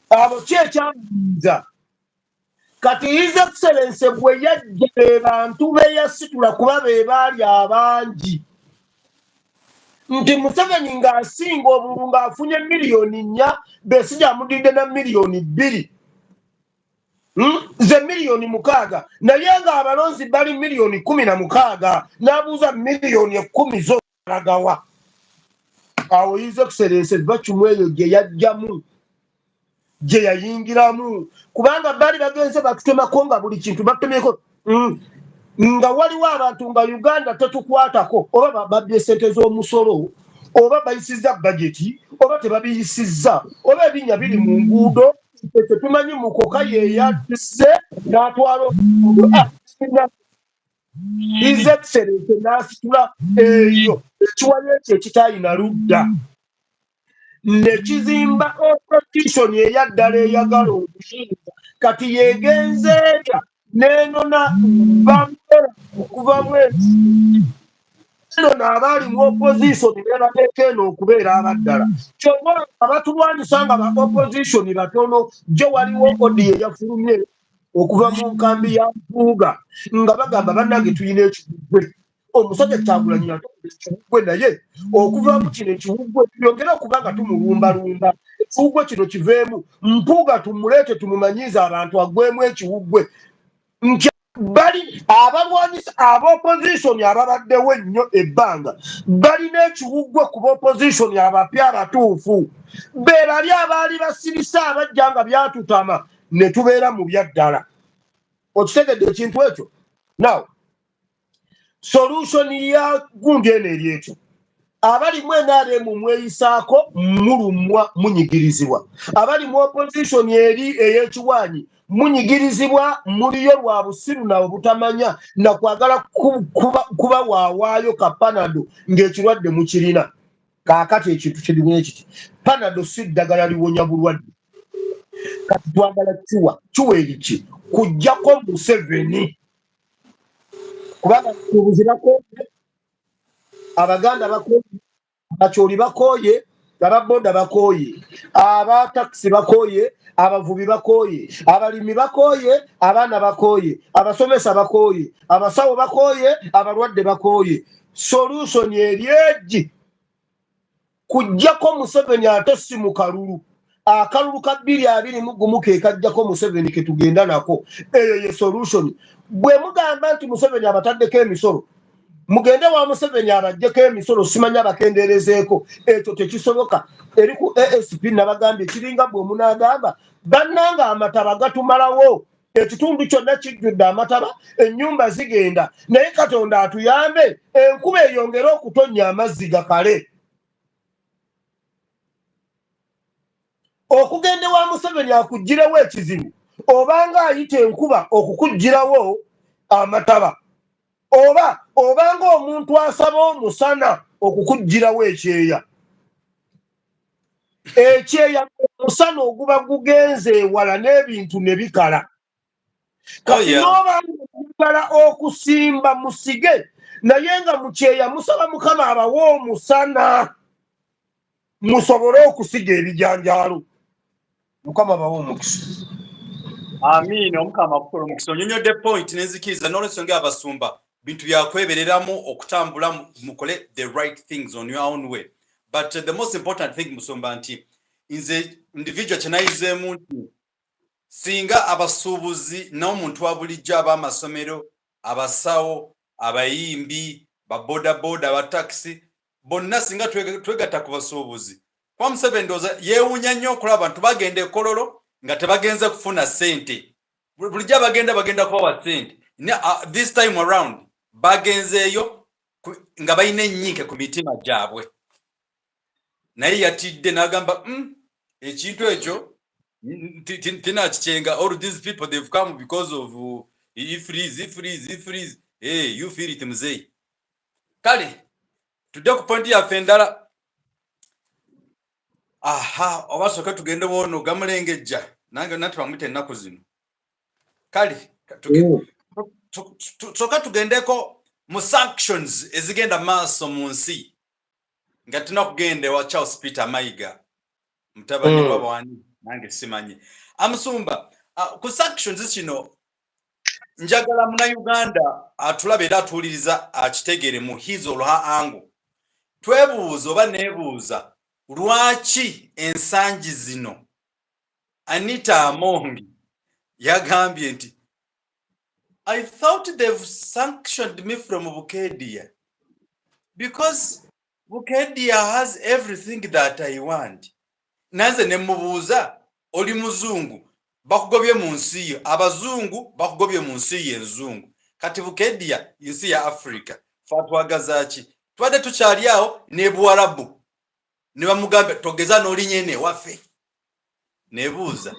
abo kyekyamubuuza kati His Excellency bwe yajja bantu be yasitula kuba be baali abangi nti Museveni ng'asinga obululu ng'afunye miliyoni 4 Besigye amudidde na miliyoni 2 ze miliyoni 6 naye ng'abalonzi bali miliyoni 16 n'abuuza miliyoni 10 zo alagawa awo His Excellency bacumu eyo gye yajjamu gye yayingiramu kubanga bali bagenze batutemako nga buli kintu batutemeko nga waliwo abantu nga Uganda tetukwatako oba babbye ssente z'omusolo oba bayisizza budgeti oba tebabiyisizza oba ebinnya biri mu nguudo tumanyi mukoka ye yatise n'atwala His Excellency n'asitula eyo ekiwayo ekyo ekitayina ludda nekizimba opposition eyaddala eyagala obuyinza kati yegenze etya nenona bamukola okuva mweno abaali mu opposition nebateeka eno okubeera abaddala kyova abatulwanyisa nga ba opposition batono gye waliwo odi eyafulumye okuva mu nkambi ya Mpuuga nga bagamba bannange tulina ekibugwe omusajja Kyagulanyi yatoola ekibugwe naye okuvaamu kino ekibugwe yongera okuba nga tumulumbalumba ekibugwe kino kiveemu Mpuuga tumuleete tumumanyiize abantu agwemu ekibugwe bali abalwanyisa ab'opposition ababaddewo ennyo ebbanga balina ekibugwe ku b'opposition abapya abatuufu be bali abaali basirisa abajja nga byatutama ne tubeera mu byaddala okitegedde ekintu ekyo now solution ya gundi eno eri ekyo abali mu NRM mweyisaako mulumwa munyigirizibwa abali mu opposition eri ey'ekiwaanyi munyigirizibwa muliyo lwa busiru nawe butamanya na kwagala kuba waawaayo ka panado ng'ekirwadde mukirina kaakati ekintu kirimu ekiti panado si ddagala liwonya bulwadde kati twagala kiwa eriki kujjako Museveni kubanga tubuzi bakooye abaganda bakooye abakyoli bakooye ababoda bakooye abatakisi bakooye abavubi bakooye abalimi bakooye abaana bakooye abasomesa bakooye abasawo bakooye abalwadde bakooye solution eryeji kujjako Museveni ate si mu kalulu akalulu ka 221 ke kajjako Museveni ke tugenda nako eyo ye solution bwe mugamba nti Museveni abataddeko emisolo mugende wa Museveni abajjeko emisolo simanya bakenderezeeko ekyo tekisoboka eri ku ASP nabagambye kiringa bwe munagamba bannanga amataba gatumalawo ekitundu kyonna kijjudde amataba ennyumba zigenda naye Katonda atuyambe enkuba eyongera okutonnya amazzi gakale okugende wa Museveni akuggirewo ekizibu obanga ayita enkuba okukugirawo amataba obanga omuntu asaba omusana okukugirawo ekyeya omusana oguba gugenze ewala n'ebintu ne bikala kati n'obanga okusimba musige naye nga mu kyeya musaba Mukama abawo omusana musobole okusiga ebijanjaalo Mukama bawo omukisa. Amin omukama akukola omukisa onyonyodde point nenzikiriza n'olwensonga abasumba bintu byakwebereramu okutambula mukole the right things on your own way but the most important thing musumba nti nze individual kyenayizeemu nti singa abasuubuzi n'omuntu wa bulijjo ab'amasomero abasawo abayimbi babodaboda abatakisi bonna singa twegatta ku basuubuzi kwa Museveni ndowooza yeewuunya nnyo okulaba abantu bagenda ekololo nga tebagenze kufuna ssente bulijjo bagenda kubawa ssente this time around bagenzeeyo nga balina ennyinke ku mitima gyabwe naye yatidde n'agamba ekintu ekyo tinakikyenga all these people they've come because of if freeze hey you feel it muzeyi kale tudde ku point yaffe endala obasooka tugende wono gamulengejja nange nati bamwita ennaku zino kale sooka tugendeko mu sanctions ezigenda maaso mu nsi nga tulina kugenda ewa Charles Peter Mayiga mutabani w'abawani nange simanyi amusumba ku sanctions kino njagala Munnayuganda atulaba era atuwuliriza akitegere mu his or her angle twebuuza oba neebuuza lwaki ensangi zino Anita Amongi yagambye nti I thought they've sanctioned me from Bukedia because Bukedia has everything that I want. Naze ne mubuuza oli muzungu bakugobye mu nsi yo abazungu bakugobye mu nsi y'enzungu kati Bukedia nsi ya Africa fatwagazaaki twade tukyali awo ne Buwarabu ne bamugambe togeza n'oli nyene waffe nebuuza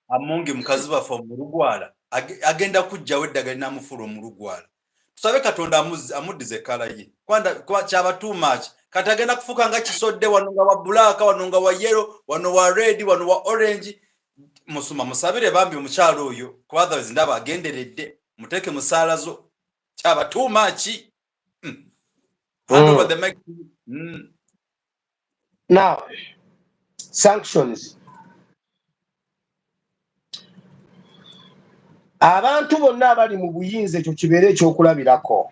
amungi mukazi baffe omulugwala agenda kujjawo eddagala namufuula omulugwala. Tusabe Katonda amuddize kala ye. Kwa kyaba too much. Kati agenda kufuuka nga kisodde wano nga wa black, wano nga wa yellow, wano wa red, wano wa orange. Musuma musabire bambi omukyalo oyo ku others ndaba agenderedde muteeke musaalazo. Kyaba too much. Hand over the mic. Now, sanctions. Abantu bonna abali mu buyinza ekyo kibeere ekyokulabirako.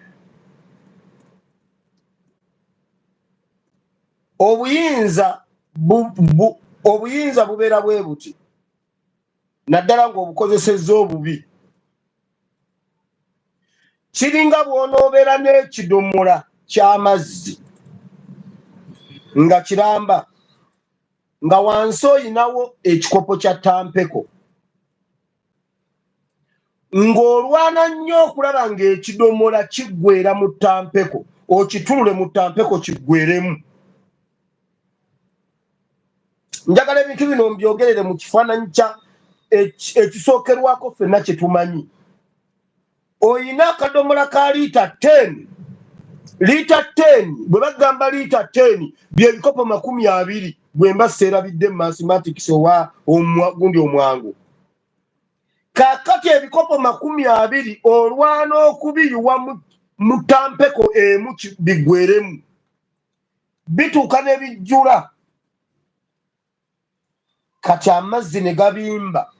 Obuyinza bubeera bwe buti naddala ng'obukozesezza obubi. Kiringa bw'onoobeera n'ekidomola ky'amazzi nga kiramba nga wansi oyinawo ekikopo kya tampeko ng'olwana nnyo okulaba ng'ekidomola kiggweera mu tampeko okitulule mu tampeko kiggweeremu. Njagala ebintu bino mbyogerere mu kifaananyi kya ekisookerwako ffenna kye tumanyi. Oyina akadomola ka liita 10. Liita 10 bwe bagamba liita 10 by'ebikopo 20 bwe mba seerabidde mathematics owa gundi omwangu. Kaakati ebikopo 20 olwana okubiyiwa mu tampeko emu biggweeremu bituuka ne bijjula. Kati amazzi ne gabimba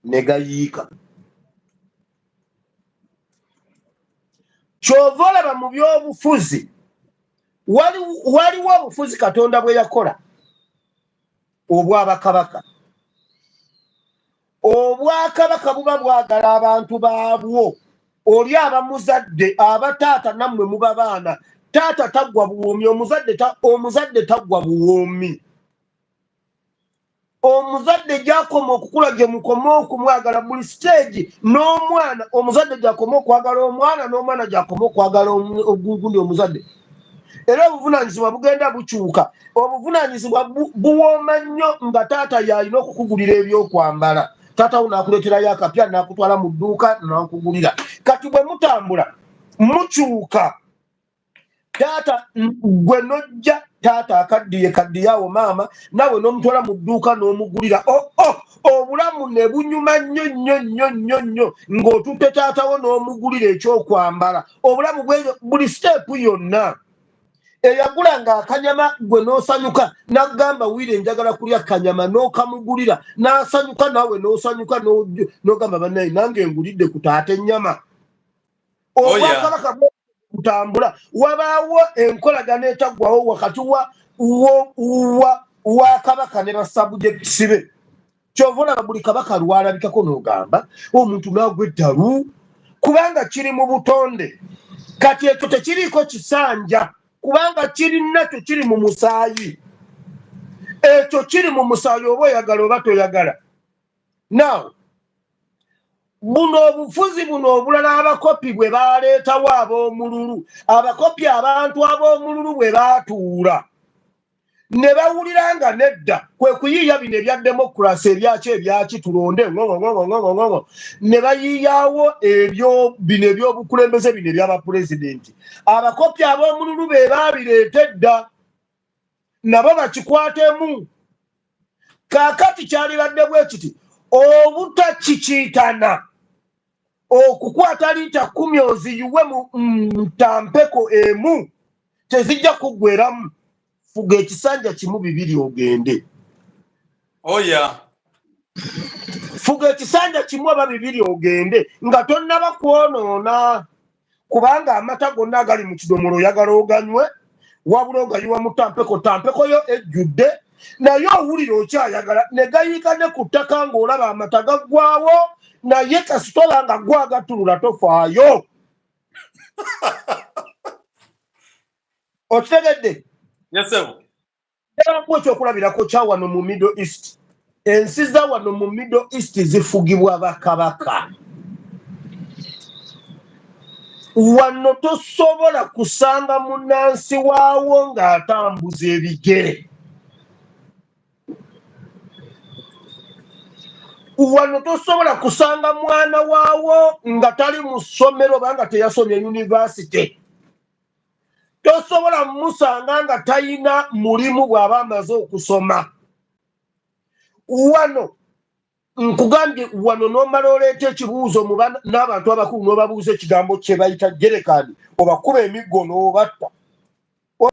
ne gayiika. Kyova olaba mu by'obufuzi waliwo obufuzi Katonda bwe yakola obw'abakabaka. Obwakabaka buba bwagala abantu baabwo. Oli abamuzadde abataata nammwe muba baana. Taata taggwa buwoomi, omuzadde taggwa buwoomi. Omuzadde gy'akoma okukula gye mukoma okumwagala buli stage n'omwana. Omuzadde gy'akoma okwagala omwana n'omwana gy'akoma okwagala ogundi omuzadde. Era obuvunaanyizibwa bugenda bukyuka. Obuvunaanyizibwa buwooma nnyo nga taata y'alina okukugulira ebyokwambala. Taata wo n'akuleeterayo akapya n'akutwala mu dduuka n'akugulira. Kati bwe mutambula mukyuka. Taata gwe nojja taata kaddiye awo maama nawe n'omutwala mu dduuka n'omugulira. Obulamu ne bunyuma nnyo ng'otutte taata wo n'omugulira ekyokwambala. Obulamu buli steepu yonna. Eyagulanga akanyama gwe n'osanyuka n'agamba wiire njagala kulya kanyama n'okamugulira n'asanyuka nawe n'osanyuka n'ogamba bannaye nange ngulidde ku taata ennyama. Obwakabaka butambula wabaawo enkolagana etaggwawo wakati wa kabaka ne basabujekitisi be. Kyova olaba buli kabaka lwalabikako n'ogamba omuntu n'agwa eddalu kubanga kiri mu butonde. Kati ekyo tekiriiko kisanja kubanga kirinakyo kiri mu musaayi. Ekyo kiri mu musaayi oba oyagala oba toyagala. Now buno obufuzi buno obulala abakopi bwe baleetawo ab'omululu. Abakopi abantu ab'omululu bwe baatuula ne bawulira nga nedda kwe kuyiiya bino ebya demokrasi ebyaki tulonde ne bayiiyaawo bino ebyobukulembeze bino ebyabapulezidenti. Abakopi ab'omululu be baabireeta edda nabo bakikwatemu. Kaakati kyalibadde bwe kiti obutakikiitana okukwata liita 10 oziyiwe mu tampeko emu tezijja kuggweeramu. Fuga ekisanja kimu 2 ogende. Fuga ekisanja kimu oba 2 ogende nga tonnaba kwonoona kubanga amata gonna agali mu kidomolo oyagala oganywe wabula ogayiwa mu tampeko. Tampeko yo ejjudde naye owulira okyayagala ne gayiika ne ku ttaka ng'olaba amata gaggwawo naye kasitola nga gwagattulula tofaayo. Okitegedde? Yes, sir. Ekyokulabirako kya wano mu Middle East. Ensi za wano mu Middle East zifugibwa bakabaka. Wano tosobola kusanga munnansi waawo ng'atambuza ebigere. wano tosobola kusanga mwana waawo nga tali mu ssomero banga teyasomye university. Tosobola musanga nga talina mulimu bw'aba amaze okusoma. Wano nkugambye wano n'omala oleeta ekibuuzo n'abantu abakulu n'obabuuza ekigambo kye bayita jerekani obakuba emiggo n'obatta.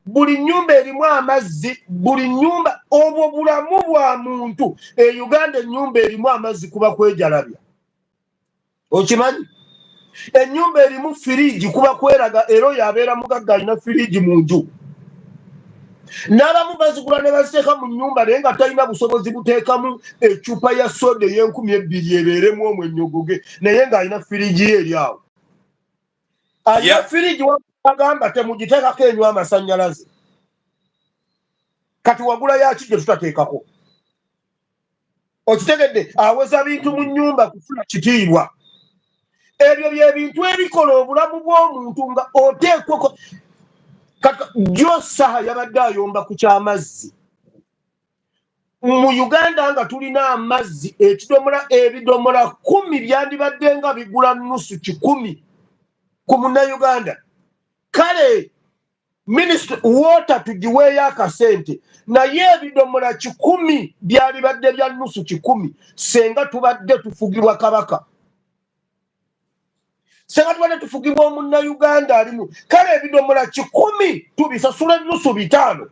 Buli nnyumba erimu amazzi, buli nnyumba obwo bulamu bwa muntu. Uganda ennyumba erimu amazzi kuba kwejalabya. Okimanyi? Ennyumba erimu firiji kuba kweraga era oyo abeera mugagga alina firiji mu nju. N'abamu bazigula ne baziteeka mu nnyumba naye nga talina busobozi buteekamu ecupa ya soda ey'$2,000 ebeeremu omwo ennyogoge naye ng'alina firiji ye eri awo. Alina firiji wagamba temugiteekako enywa amasannyalaze. Kati wagula yaki gye tutateekako? Okitegedde aweza bintu mu nnyumba kufuna kitiibwa. Ebyo bye bintu ebikola obulamu bw'omuntu nga oteekwa jo saha yabadde ayomba ku ky'amazzi. Mu Uganda nga tulina amazzi ebidomola 10 byandibadde nga bigula nusu 10 ku Munnayuganda. Kale Ministry water tugiweeyo akasente naye ebidomola 10 byalibadde bya nusu 10 senga tubadde tufugibwa Kabaka. Senga tubadde tufugibwa Munnayuganda alimu. Kale ebidomola 10 tubisasula nusu 5.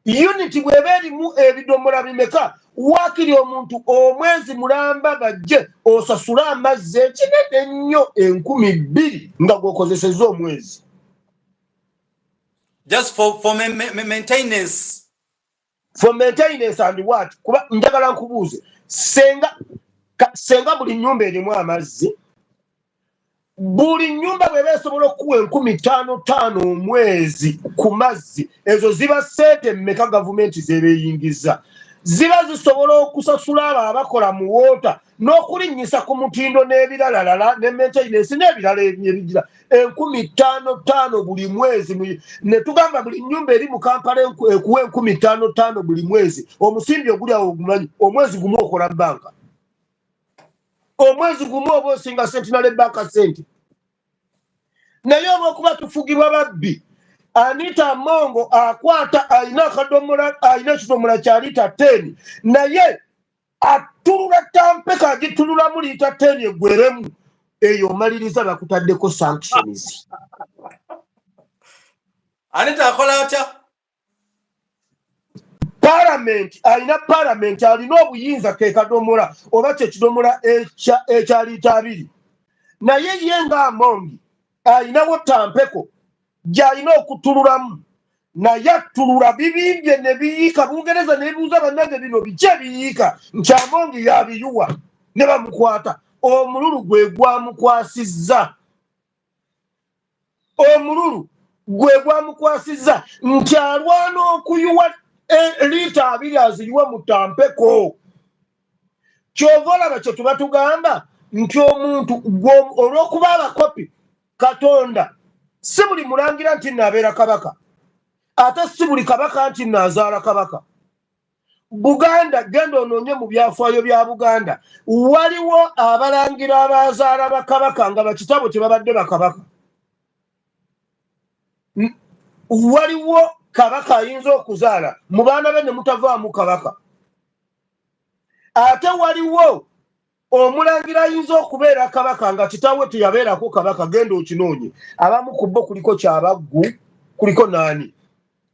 Unity bw'eba erimu ebidomola bimeka waakiri omuntu omwezi mulamba bajje osasula amazzi ekinene ennyo 2,000 nga gwokozesezza omwezi. Just for maintenance. For maintenance and what? Kuba njagala nkubuuze. Senga buli nnyumba erimu amazzi. Buli nnyumba bw'eba esobola okuwa 5,500 omwezi ku mazzi. Ezo ziba ssente mmeka gavumenti z'ebeeyingiza. Ziba zisobola okusasula abo abakola mu woota n'okulinnyisa ku mutindo n'ebiralalala ne maintenance n'ebirala ebigira 5,500 buli mwezi. Ne tugamba buli nnyumba eri mu Kampala ekuwa 5,500 buli mwezi. Omusimbi oguli awo ogumanyi omwezi gumu okola banka. Omwezi gumu oba osinga Centenary Bank sente. Naye olw'okuba tufugibwa babbi, Anita Mongo akwata alina ekidomola kya lita 10 naye atulula tampeka agitululamu lita 10 eggweremu. Eyo omaliriza bakutaddeko sanctions. Anita akola atya? Parliament alina obuyinza ke kadomola oba kyekidomola ekya lita 2 naye ye nga Amongi alinawo tampeko gy'alina okutululamu naye atulula bibimbye ne biyiika. Bungereza ne bibuuza bannange bino biki ebiyiika nti Amongi yabiyuwa ne bamukwata. Omululu gwe gwamukwasizza. Omululu gwe gwamukwasizza nti alwana okuyuwa lita 2 aziriwe mu tampeko. Kyova olaba kye tuba tugamba nti omuntu olw'okuba abakopi Katonda si buli mulangira nti naabeera kabaka ate si buli kabaka nti naazaala kabaka. Buganda genda onoonye mu byafaayo bya Buganda waliwo abalangira abazaala bakabaka nga bakitabo tebabadde bakabaka. Waliwo kabaka ayinza okuzaala mu baana be ne mutavaamu kabaka. Ate waliwo omulangira ayinza okubeera kabaka nga kitaawe teyabeerako kabaka. Genda okinoonye. Abamu ku bo kuliko Kyabaggu, kuliko naani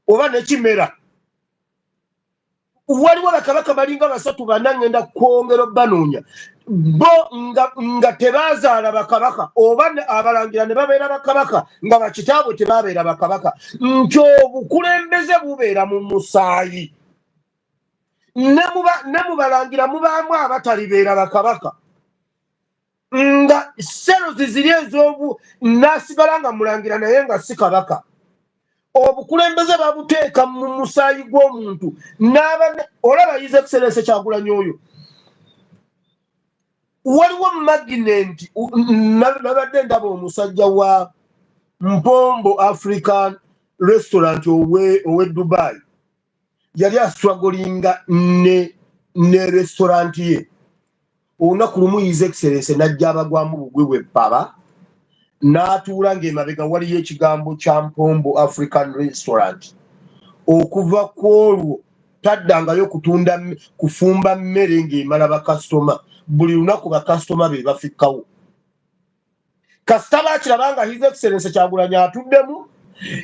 oba ne Kimera. Waliwo bakabaka balinga 3-4 ngenda kwongera banoonya bo nga tebaazaala bakabaka oba abalangira ne babeera bakabaka nga bakitaabwe tebaabeera bakabaka. Nti obukulembeze bubeera mu musaayi. Ne mu balangira mubaamu abatalibeera bakabaka nga serozi ziri ez'obu nasigala nga mulangira naye nga si kabaka. Obukulembeze babuteeka mu musaayi gw'omuntu. Olaba His Excellency Kyagulanyi oyo waliwo magnet. Nabadde ndaba omusajja wa Mpombo African Restaurant owe Dubai yali astrugglinga ne restaurant ye olunaku lumu His Excellency najja abagwamu bugwe bw'ebbaba n'atuula ng'emabega waliyo ekigambo kya Mpombo African Restaurant. Okuva ku olwo taddangayo kufumba mmere ng'emala bakasitoma. Buli lunaku bakasitoma be bafikkawo. Kasita baakirabanga His Excellency Kyagulanyi atuddemu,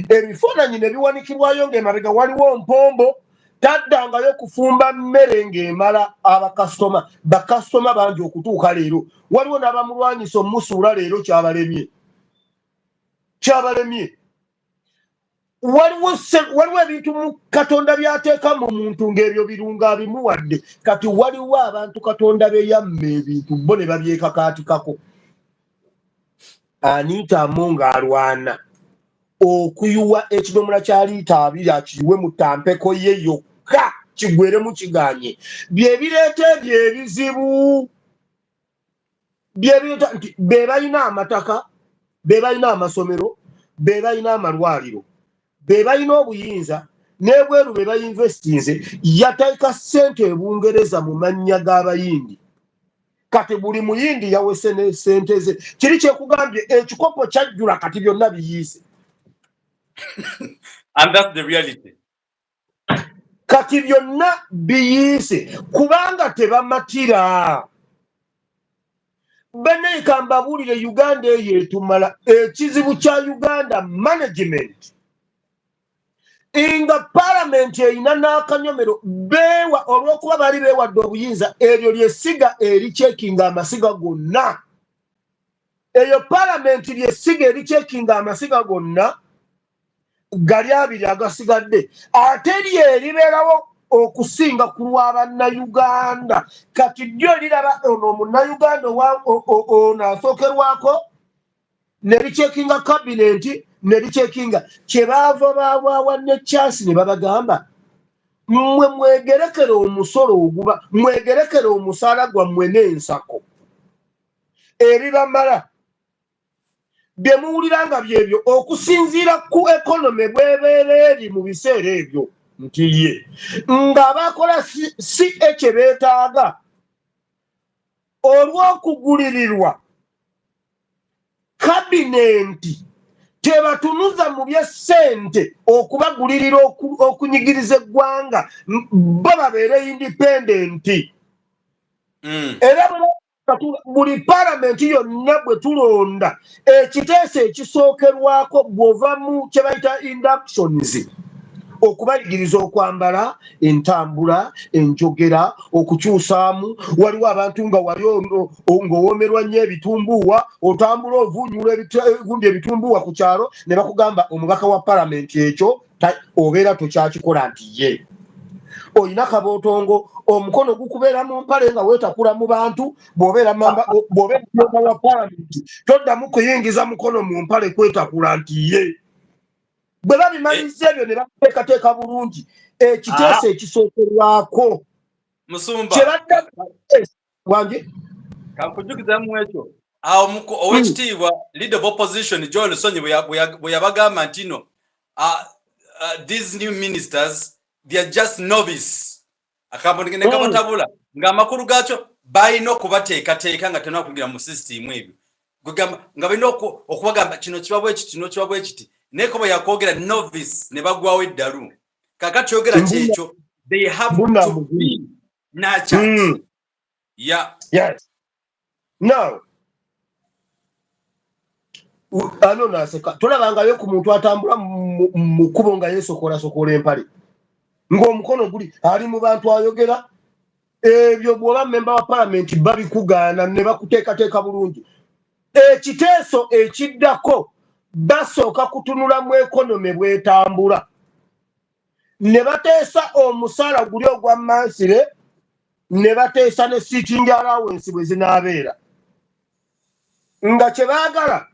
ebifaananyi ne biwanikibwayo ng'emabega waliwo Mpombo, taddangayo kufumba mmere ng'emala abakasitoma. Bakasitoma bangi okutuuka leero. Waliwo n'abamulwanyisa omusuula leero kyabalemye. Waliwo ebintu mu Katonda by'ateeka mu muntu ng'ebyo birunga abimuwadde. Kati waliwo abantu Katonda beyamma ebintu bo ne babyekakaatikako. Anita Among alwana okuyuwa ekidomola kya liita 2 akiyiwe mu tampeko ye yokka kigweremu kiganye. Bye bireeta ebyo ebizibu. Bye bireeta nti be balina amataka, be balina amasomero, be balina amalwaliro, be balina obuyinza, n'ebweru be bayinvestinze, yateeka ssente e Bungereza mu mannya g'abayindi. Kati buli muyindi yawese ne ssente ze. Kiri kyekugambye ekikopo kyajjula kati byonna biyiise. And that's the reality. Kati byonna biyiise kubanga tebamatira. Bene kambabulire Uganda eyo etumala ekizibu kya Uganda management. Inga parliament eyina n'akanyomero beewa olw'okuba bali beewadde obuyinza eryo lyesiga ericekinga amasiga gonna. Eyo parliament lyesiga ericekinga amasiga gonna gali abiri agasigadde. Ate lyeribeerawo okusinga ku lw'Abannayuganda. Kati ddyo liraba ono Munnayuganda ono asookerwako ne licekinga cabinet ne licekinga kyebaava baawaawa ne chance ne babagamba mmwe mwegerekere omusolo oguba mwegerekere omusaala gwammwe n'ensako ebibamala bye muwulira nga byebyo okusinziira ku economy bw'ebeera eri mu biseera ebyo nti ye ng'abakola si ekye beetaaga olw'okugulirirwa kabinenti tebatunuza mu bya ssente okubagulirira okunyigiriza eggwanga bo babeere independenti. Era buli paramenti yonna bwe tulonda ekiteeso ekisookerwako bw'ova mu kye bayita inductions okubayigiriza okwambala, entambula, enjogera, okukyusaamu. Waliwo abantu nga wali ng'owoomerwa nnyo ebitumbuuwa, otambula ovuunyula egundi ebitumbuuwa ku kyalo ne bakugamba omubaka wa palamenti ekyo obeera tokyakikola nti ye. Oyina kabootongo, omukono gukubeera mu mpale nga weetakula mu bantu, bw'obeera memba wa palamenti toddamu kuyingiza mukono mu mpale kwetakula nti ye. Bwe babimaliza ebyo ne bateekateeka bulungi ekiteeso ekisookerwako. Musumba wange kankujukizamu ekyo awo owekitiibwa leader of opposition Joel Sonyi bwe yabagamba nti no these new ministers they are just novice akaboneke ne kabatabula ng'amakulu gaakyo balina okubateekateeka nga tena okugira mu system ebyo nga balina okubagamba kino kibabwe ekiti kino kibabwe ekiti neko bwe yakwogera novice ne bagwawo eddalu kakati yogera kyekyo they have to be nurtured. Yes. Now ano naseka tulabangayo ku muntu atambula mu kkubo nga yeesokola empale ng'omukono guli ali mu bantu ayogera ebyo bw'oba memba wa palamenti babikugaana ne bakuteekateeka bulungi. Ekiteeso ekiddako basooka kutunula mu ekonome bwetambula ne bateesa omusaala guli ogwa mansire ne bateesa ne sitting allowance bwe zinaabeera nga kye baagala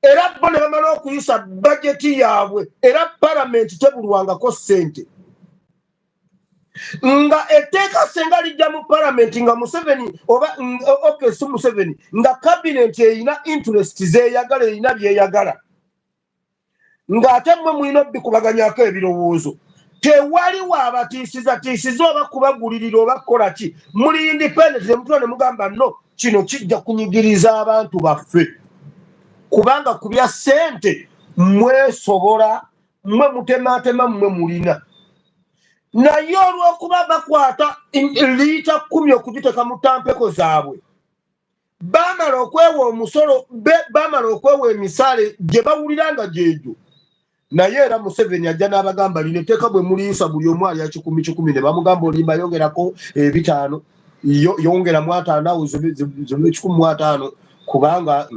era bo ne bamala okuyisa bajeti yaabwe era palamenti tebulwangako ssente nga etteeka senga lijja mu palamenti nga Museveni oba si Museveni nga kabinenti eyina interest zeeyagala eyina byeyagala ng'ate mmwe mulina obbikubaganyako ebirowoozo tewali wabatiisiza oba kubagulirira oba kukola ki muli independent mutwa ne mugamba no kino kijja kunyigiriza abantu baffe kubanga ku bya ssente mwesobola mmwe mutematema mmwe mulina naye olw'okuba bakwata liita 10 okugiteeka mu tampeko zaabwe baamala okwewa omusolo baamala okwewa emisale gye bawulira nga gyegyo naye era Museveni ajja n'abagamba lino etteeka bwe muliisa buli omu alya 10 ne bamugamba olimba yongerako 5 yongeramu 5 awo zibe 15 kubanga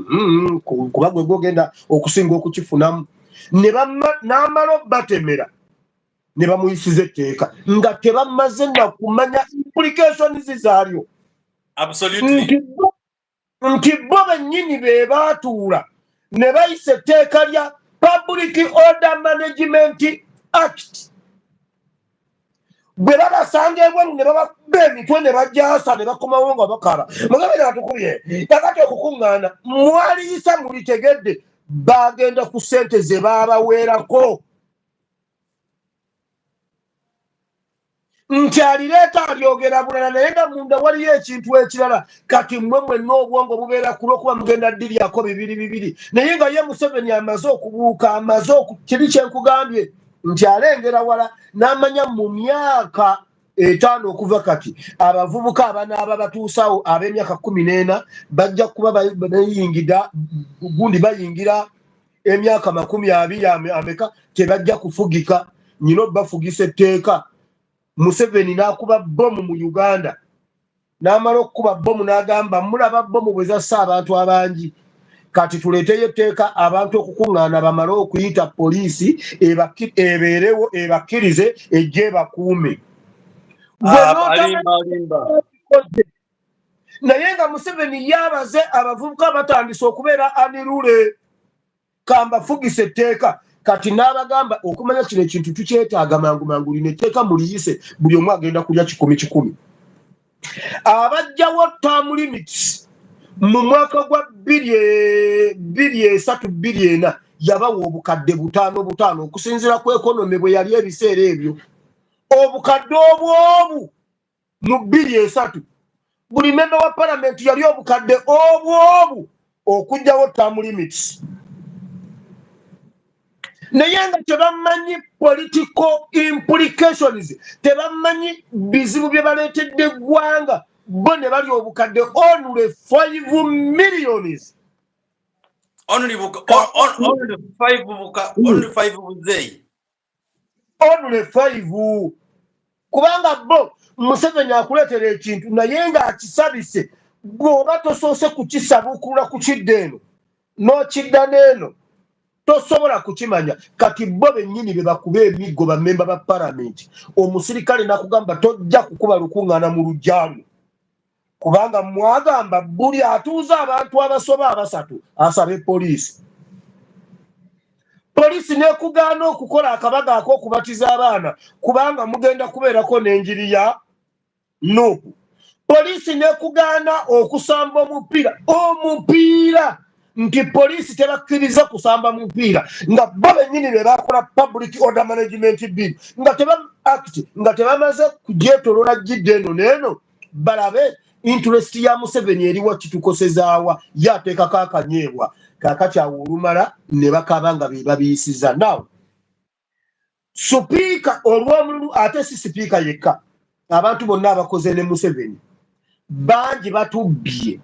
kuba gwe gwogenda okusinga okukifunamu n'amala batemera ne bamuyisiza etteeka nga tebamaze na kumanya implications zaalyo nti bo bennyini be baatuula ne bayisa etteeka lya Public Order Management Act bwe babasanga ebweru ne babakuba emitwe ne bajasa ne bakomawo nga bakaba mugabire batukubye kakati okukuŋŋaana mwaliisa mulitegedde bagenda ku ssente ze baabaweerako nti alireeta alyogera bulala naye nga munda waliyo ekintu ekirala kati mmwe mwenna obwongo bubeera ku lw'okuba mugenda ddiryako 2 naye nga ye Museveni amaze okubuuka kiri kyenkugambye nti alengera wala n'amanya mu myaka 5 okuva kati abavubuka abanaaba batuusaawo ab'emyaka 14 bajja kuba bayingira gundi bayingira emyaka 20 ameka tebajja kufugika nyino bafugisa etteeka Museveni n'akuba bomu mu Uganda n'amala okukuba bomu n'agamba mulaba bomu bwe zassa abantu abangi kati tuleeteyo etteeka abantu okukuŋŋaana bamale okuyita poliisi ebeerewo ebakkirize ejje bakuume naye nga Museveni yabaze abavubuka batandise okubeera anirule kambafugisa etteeka kati n'abagamba okumanya kino ekintu tukyetaaga mangu lino etteeka muliyise buli omu agenda kulya 10 abajjawo term limits mu mwaka gwa 2003-2004 yabawa obukadde 5 okusinziira ku ekonomi bwe yali ebiseera ebyo obukadde obwobu mu 2003 buli memba wa palamenti yali obukadde obwobu okujjawo term limits naye nga tebamanyi political implications tebamanyi bizibu bye baleetedde eggwanga bo ne bali obukadde only 5 million only 5 kubanga bo Museveni akuleetera ekintu naye nga akisabise bw'oba tosoose kukisabukula ku kidda eno n'okidda n'eno tosobola kukimanya kati bo bennyini be bakuba emiggo bammemba ba palamenti omusirikale nakugamba tojja kukuba lukuŋŋaana mu lujjaalu kubanga mwagamba buli atuuza abantu abasoba 3 asabe poliisi nekugaana okukola akabaga ak'okubatiza abaana kubanga mugenda kubeerako n'enjiri ya Nuupu poliisi nekugaana okusamba omupiira nti poliisi tebakkiriza kusamba mupiira nga bo bennyini be bakola Public Order Management Bill nga tebamaze kugyetolola jjidde eno n'eno balabe interest ya Museveni eriwa kitukosezaawa yateekako akanyeebwa kakati awo olumala ne bakaba nga be babiyisiza naw supiika olw'omululu ate si sipiika yekka abantu bonna abakoze ne Museveni bangi batubbye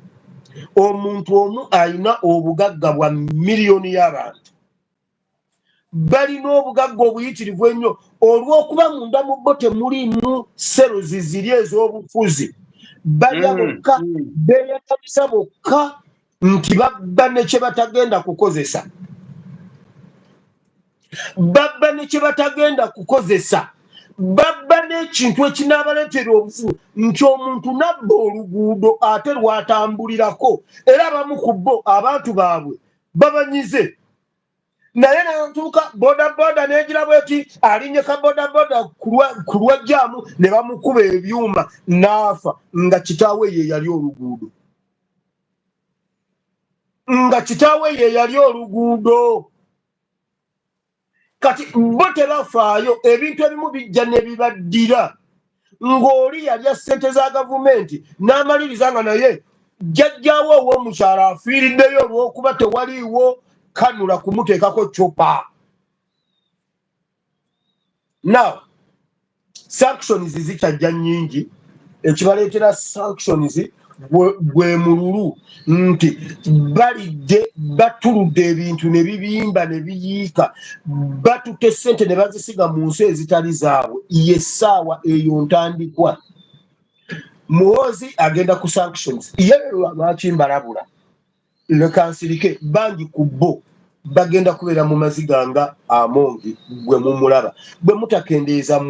omuntu omu alina obugagga bwa miliyoni y'abantu balina obugagga obuyitirivu ennyo olw'okuba munda mu bo temulimu serozi ziri ez'obufuzi balya bokka beeyagaliza bokka nti babba ne kye batagenda kukozesa babba n'ekintu ekinaabaleetera obuzibu nti omuntu nabba oluguudo ate lwatambulirako era abamu ku bo abantu baabwe babanyize naye natuuka bodaboda n'egira bweti alinye ka bodaboda ku lwajjaamu ne bamukuba ebyuma n'afa nga kitaawe ye yali oluguudo kati bo tebafaayo ebintu ebimu bijja ne bibaddira ng'oli yalya ssente za gavumenti n'amaliriza nga naye jjajjaawo ow'omukyala afiiriddeyo olw'okuba tewaliiwo kanula kumuteekako cupa. Now sanctions zikyajja nnyingi ekibaleetera sanctions gwe mululu nti balidde batuludde ebintu ne bibimba ne biyiika batutte ssente ne bazisiga mu nsi ezitali zaabwe yessaawa eyo ntandikwa. Muhoozi agenda ku sanctions ye lwaki mbalabula lekansirike bangi ku bo bagenda kubeera mu maziga nga Amongi gwe mumulaba bwe mutakendeeza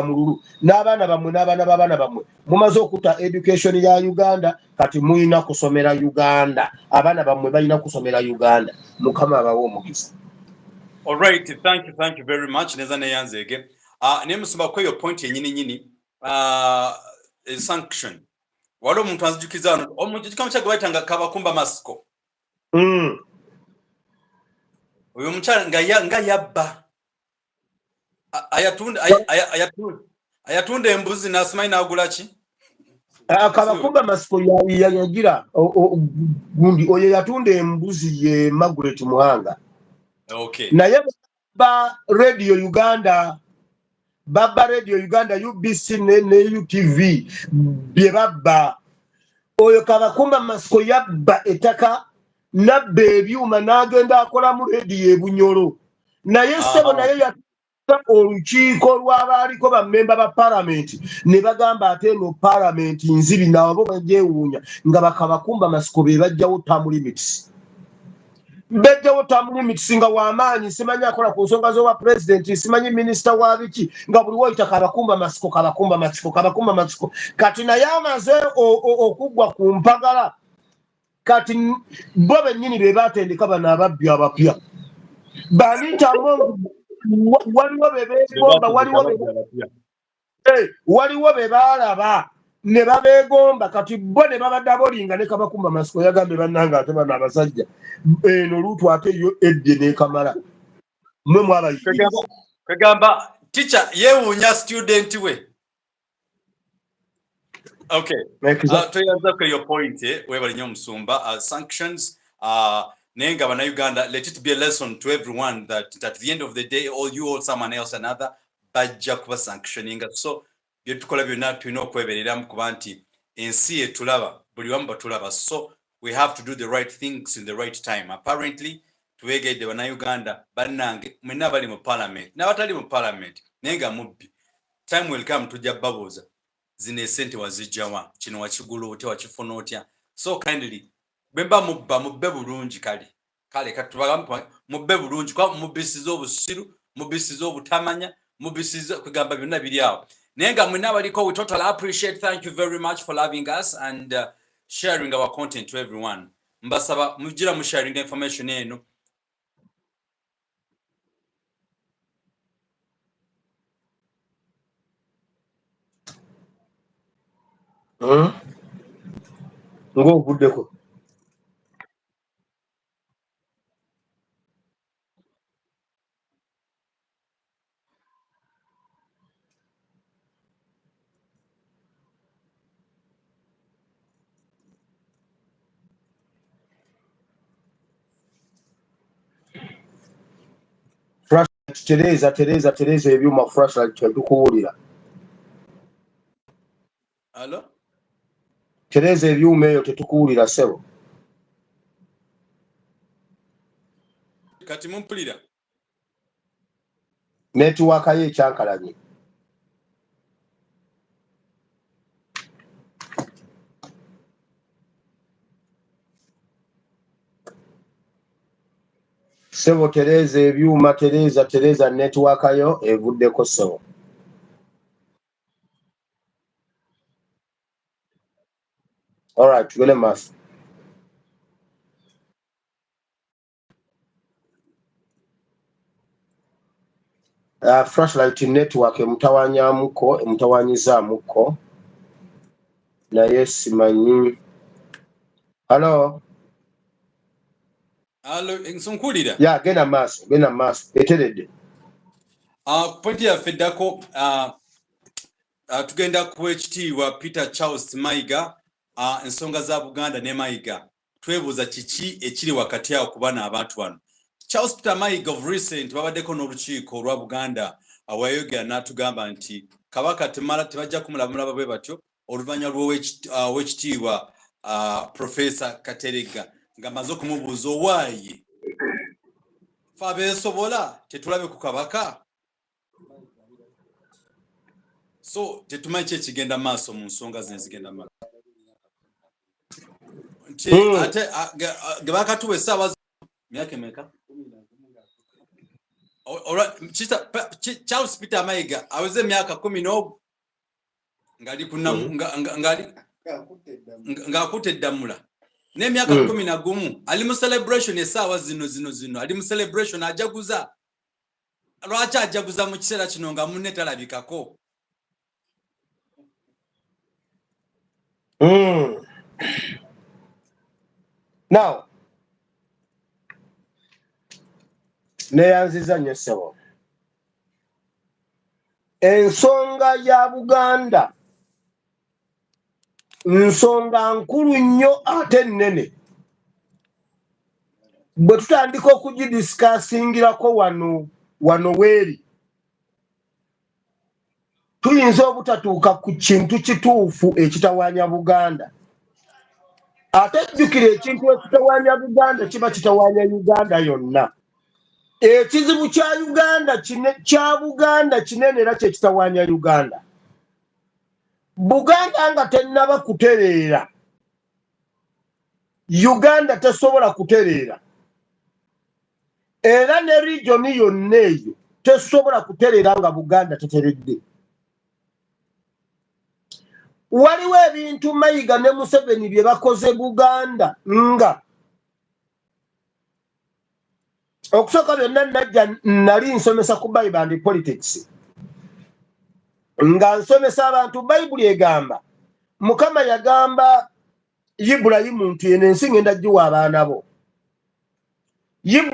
mululu n'abaana bammwe n'abaana b'abaana bammwe mumaze okutta education ya Uganda kati muyina kusomera Uganda abaana bammwe balina kusomera Uganda mukama abawo omukisa. All right, thank you very much neza neyanzege ne musumba kwa yo point yenyini sanction walo omuntu anzijukiza ano omuntu kikamu kya gwaitanga kabakumba masiko uyo mukyala nga yabba ayatunda embuzi n'asimanyi n'agula ki kabakumba masiko yagira gundi oyo yatunda embuzi ye Margaret Muhanga. Okay. Naye baba Radio Uganda UBC ne UTV bye babba oyo kabakumba masiko yabba ettaka nabba ebyuma n'agenda akola mu radio ebunyolo naye sebo naye yatuka olukiiko lw'abaaliko bammemba ba palamenti ne bagamba ate no palamenti nzibi nabo bagyewuunya nga bakabakumba masiko be bajjawo term limits nga w'amaanyi simanyi akola ku nsonga z'obwa pulezidenti simanyi minisita wa biki nga buli woyita kabakumba masiko kati naye amaze okuggwa ku mpagala kati bo bennyini be baatendeka bano ababbi abapya banita waliwo be beegomba waliwo be baalaba ne babeegomba kati bo ne babadde abolinga ne kabakumba masiko yagambe bannanga ate bano abasajja eno luutu ate yo edde n'ekamala mwe mwabayigiriza kagamba teacher yeewuunya student we. Okay. To your point, webali nyo musumba sanctions nenga bana Uganda, let it be a lesson to everyone that at the end of the day all you or someone else another bajja kuba sanctioning. So bye tukola byonna tulina okweberera mu kuba nti ensi etulaba buli wamu batulaba, so we have to do the right things in the right time. Apparently tuwegedde bana Uganda bannange mwenna bali mu parliament n'abatali mu parliament nenga mubbi time will come tujja babuuza zine sente wazijjawa kino wakigula otya wakifuna otya. So kindly bemba mubbe bulungi kale katubagamba mubbe bulungi kwa mubisizo obusiru mubisizo obutamanya mubisizo kugamba byonna biri awo nenga mwenna baliko. We totally appreciate, thank you very much for loving us and sharing our content to everyone. Mbasaba mujira mu sharing information eno ng'ovuddeko Tereza ebyuma flashlight tetukuwulira. Hello? Tereza ebyuma eyo tetukuwulira ssebo. Kati mumpulira? Netiwaaka ye ekyankalanye. Sebo Tereza ebyuma Tereza network yo evuddeko sebo. All right, tugende maaso. Flashlight network emutawanyizaamuko naye simanyi. Hello? Allo nsonkulira. Ya gena maso eteredde. Pointi ya feddako tugenda ku ekitiibwa Peter Charles Mayiga ensonga za Buganda ne Mayiga. Twebuuza kiki ekiri wakati awo kubana abantu bano. Charles Peter Mayiga of recent babaddeko n'olukiiko olwa Buganda awayogera n'atugamba nti Kabaka tebajja kumulamula bwe batyo oluvannyuma lw'owekitiibwa Professor Kateregga ng'amaze okumubuuza owaaye fe abeesobola tetulabe ku Kabaka. So tetumanyi ki ekigenda maaso mu nsonga zino ezigenda maaso. Nti ate ge bakatuwa essaawa myaka emeka? Charles Peter Mayiga aweze emyaka 11 ng'akutte eddamula n'emyaka 11 ali mu celebration essaawa zino ali mu celebration ajaguza. Lwaki ajaguza mu kiseera kino nga munne talabikako? Now, neyanziza nnyo ssebo. Ensonga ya Buganda nsonga nkulu nnyo ate nnene. Bwe tutandika okugidisikasingirako wano weeri, tuyinza obutatuuka ku kintu kituufu ekitawaanya Buganda. Ate jjukira ekintu ekitawaanya Buganda kiba kitawaanya Uganda yonna. Ekizibu kya Buganda kinene era kyekitawaanya Uganda. Buganda nga tennaba kutereera, Uganda tesobola kutereera. Era ne regioni yonna eyo tesobola kutereera nga Buganda teteredde. Waliwo ebintu Mayiga ne Museveni bye bakoze Buganda nga okusooka byonna najja nali nsomesa ku Bible and politics nga nsomesa abantu Bayibuli egamba Mukama yagamba Ibulayimu nti eno ensi ngenda giwa abaana bo.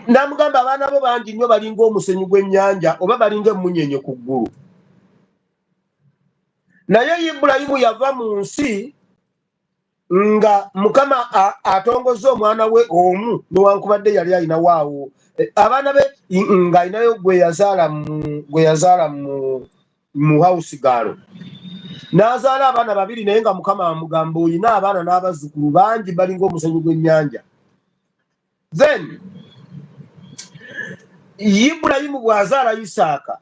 Namugamba abaana bo bangi nnyo balinga omusenyu gw'ennyanja oba balinga emmunyenye ku ggulu. Naye Ibulayimu yava mu nsi nga Mukama atongozza omwana we omu newankubadde yali alina waawo abaana be nga alinayo gwe yazaala mu house gaalo. N'azaala abaana babiri naye nga Mukama amugamba olina abaana n'abazzukulu bangi balinga omusenyu gw'ennyanja. Then Ibulayimu bw'azaala Isaaka